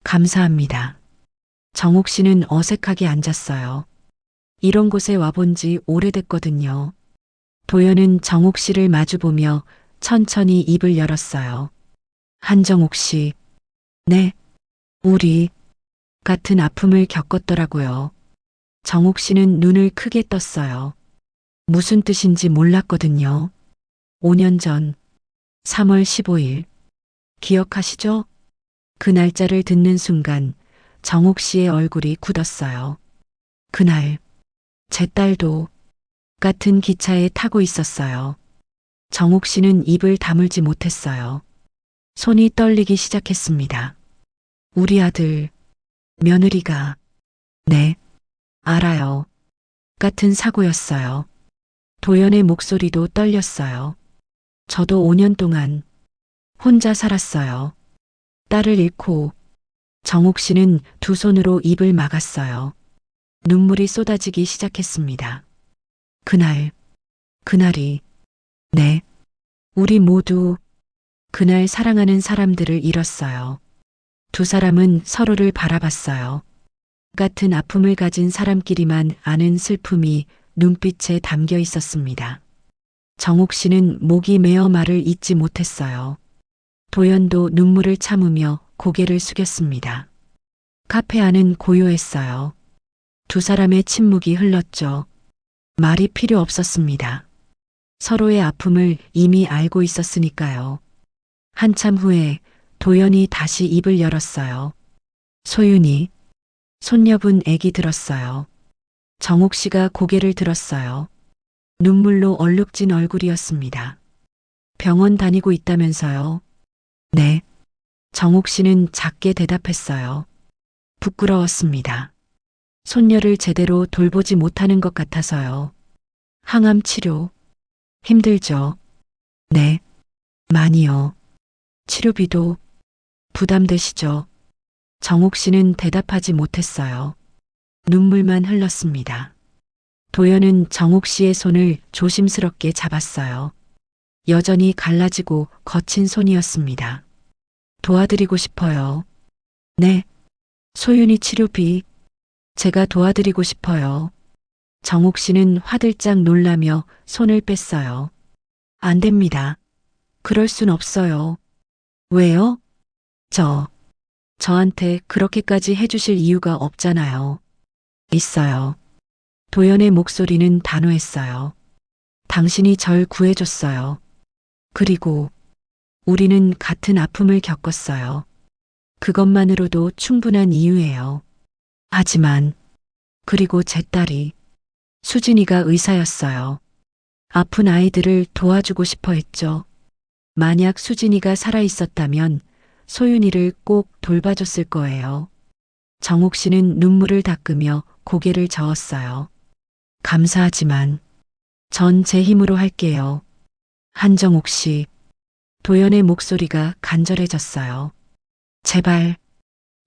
감사합니다. 정욱 씨는 어색하게 앉았어요. 이런 곳에 와본 지 오래됐거든요. 도연은 정욱 씨를 마주보며 천천히 입을 열었어요. 한정욱 씨, 네, 우리 같은 아픔을 겪었더라고요. 정욱 씨는 눈을 크게 떴어요. 무슨 뜻인지 몰랐거든요. 5년 전 3월 15일 기억하시죠? 그 날짜를 듣는 순간 정욱 씨의 얼굴이 굳었어요. 그날 제 딸도 같은 기차에 타고 있었어요. 정욱 씨는 입을 다물지 못했어요. 손이 떨리기 시작했습니다. 우리 아들, 며느리가, 네, 알아요. 같은 사고였어요. 도연의 목소리도 떨렸어요. 저도 5년 동안 혼자 살았어요. 딸을 잃고 정옥 씨는 두 손으로 입을 막았어요. 눈물이 쏟아지기 시작했습니다. 그날이, 네, 우리 모두 그날 사랑하는 사람들을 잃었어요. 두 사람은 서로를 바라봤어요. 같은 아픔을 가진 사람끼리만 아는 슬픔이 눈빛에 담겨 있었습니다. 정옥 씨는 목이 메어 말을 잇지 못했어요. 도연도 눈물을 참으며 고개를 숙였습니다. 카페 안은 고요했어요. 두 사람의 침묵이 흘렀죠. 말이 필요 없었습니다. 서로의 아픔을 이미 알고 있었으니까요. 한참 후에 도연이 다시 입을 열었어요. 소윤이, 손녀분 애기 들었어요. 정옥 씨가 고개를 들었어요. 눈물로 얼룩진 얼굴이었습니다. 병원 다니고 있다면서요? 네. 정옥 씨는 작게 대답했어요. 부끄러웠습니다. 손녀를 제대로 돌보지 못하는 것 같아서요. 항암 치료. 힘들죠? 네. 많이요. 치료비도 부담되시죠? 정옥 씨는 대답하지 못했어요. 눈물만 흘렀습니다. 도연은 정옥 씨의 손을 조심스럽게 잡았어요. 여전히 갈라지고 거친 손이었습니다. 도와드리고 싶어요. 네. 소윤이 치료비. 제가 도와드리고 싶어요. 정옥 씨는 화들짝 놀라며 손을 뺐어요. 안 됩니다. 그럴 순 없어요. 왜요? 저한테 그렇게까지 해주실 이유가 없잖아요. 있어요. 도연의 목소리는 단호했어요. 당신이 절 구해줬어요. 그리고 우리는 같은 아픔을 겪었어요. 그것만으로도 충분한 이유예요. 하지만 그리고 제 딸이 수진이가 의사였어요. 아픈 아이들을 도와주고 싶어 했죠. 만약 수진이가 살아있었다면 소윤이를 꼭 돌봐줬을 거예요. 정옥 씨는 눈물을 닦으며 고개를 저었어요. 감사하지만 전 제 힘으로 할게요. 한정옥 씨. 도연의 목소리가 간절해졌어요. 제발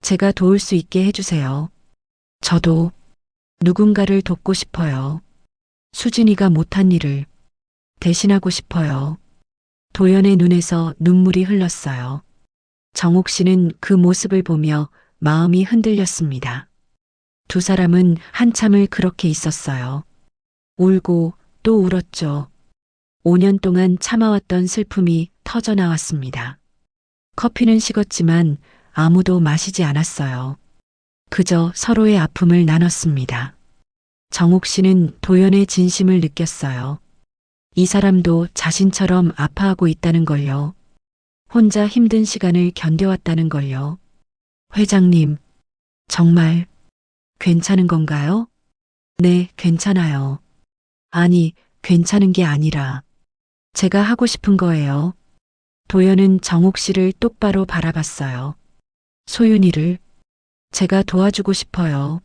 제가 도울 수 있게 해주세요. 저도 누군가를 돕고 싶어요. 수진이가 못한 일을 대신하고 싶어요. 도연의 눈에서 눈물이 흘렀어요. 정옥 씨는 그 모습을 보며 마음이 흔들렸습니다. 두 사람은 한참을 그렇게 있었어요. 울고 또 울었죠. 5년 동안 참아왔던 슬픔이 터져나왔습니다. 커피는 식었지만 아무도 마시지 않았어요. 그저 서로의 아픔을 나눴습니다. 정옥 씨는 도연의 진심을 느꼈어요. 이 사람도 자신처럼 아파하고 있다는 걸요. 혼자 힘든 시간을 견뎌왔다는 걸요. 회장님, 정말 괜찮은 건가요? 네, 괜찮아요. 아니, 괜찮은 게 아니라 제가 하고 싶은 거예요. 도연은 정옥 씨를 똑바로 바라봤어요. 소윤이를 제가 도와주고 싶어요.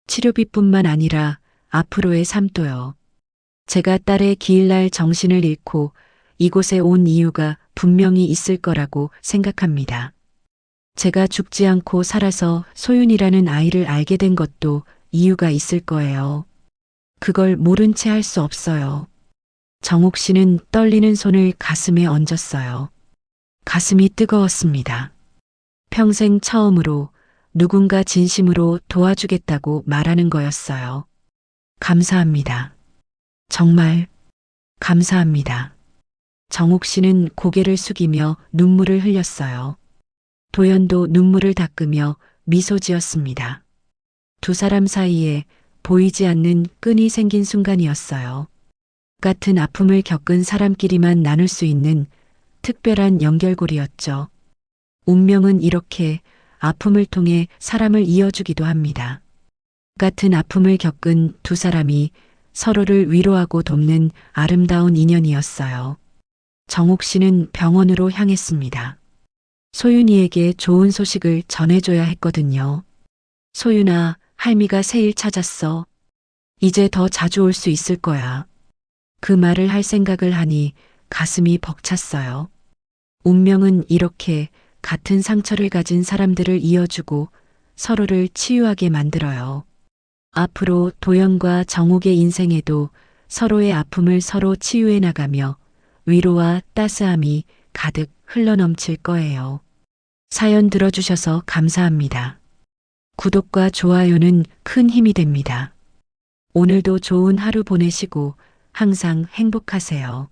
치료비뿐만 아니라 앞으로의 삶도요. 제가 딸의 기일날 정신을 잃고 이곳에 온 이유가 분명히 있을 거라고 생각합니다. 제가 죽지 않고 살아서 소윤이라는 아이를 알게 된 것도 이유가 있을 거예요. 그걸 모른 채 할 수 없어요. 정옥 씨는 떨리는 손을 가슴에 얹었어요. 가슴이 뜨거웠습니다. 평생 처음으로 누군가 진심으로 도와주겠다고 말하는 거였어요. 감사합니다. 정말 감사합니다. 정옥 씨는 고개를 숙이며 눈물을 흘렸어요. 도연도 눈물을 닦으며 미소 지었습니다. 두 사람 사이에 보이지 않는 끈이 생긴 순간이었어요. 같은 아픔을 겪은 사람끼리만 나눌 수 있는 특별한 연결고리였죠. 운명은 이렇게 아픔을 통해 사람을 이어주기도 합니다. 같은 아픔을 겪은 두 사람이 서로를 위로하고 돕는 아름다운 인연이었어요. 정옥 씨는 병원으로 향했습니다. 소윤이에게 좋은 소식을 전해줘야 했거든요. 소윤아, 할미가 새일 찾았어. 이제 더 자주 올 수 있을 거야. 그 말을 할 생각을 하니 가슴이 벅찼어요. 운명은 이렇게 같은 상처를 가진 사람들을 이어주고 서로를 치유하게 만들어요. 앞으로 도연과 정옥의 인생에도 서로의 아픔을 서로 치유해 나가며 위로와 따스함이 가득 흘러넘칠 거예요. 사연 들어주셔서 감사합니다. 구독과 좋아요는 큰 힘이 됩니다. 오늘도 좋은 하루 보내시고 항상 행복하세요.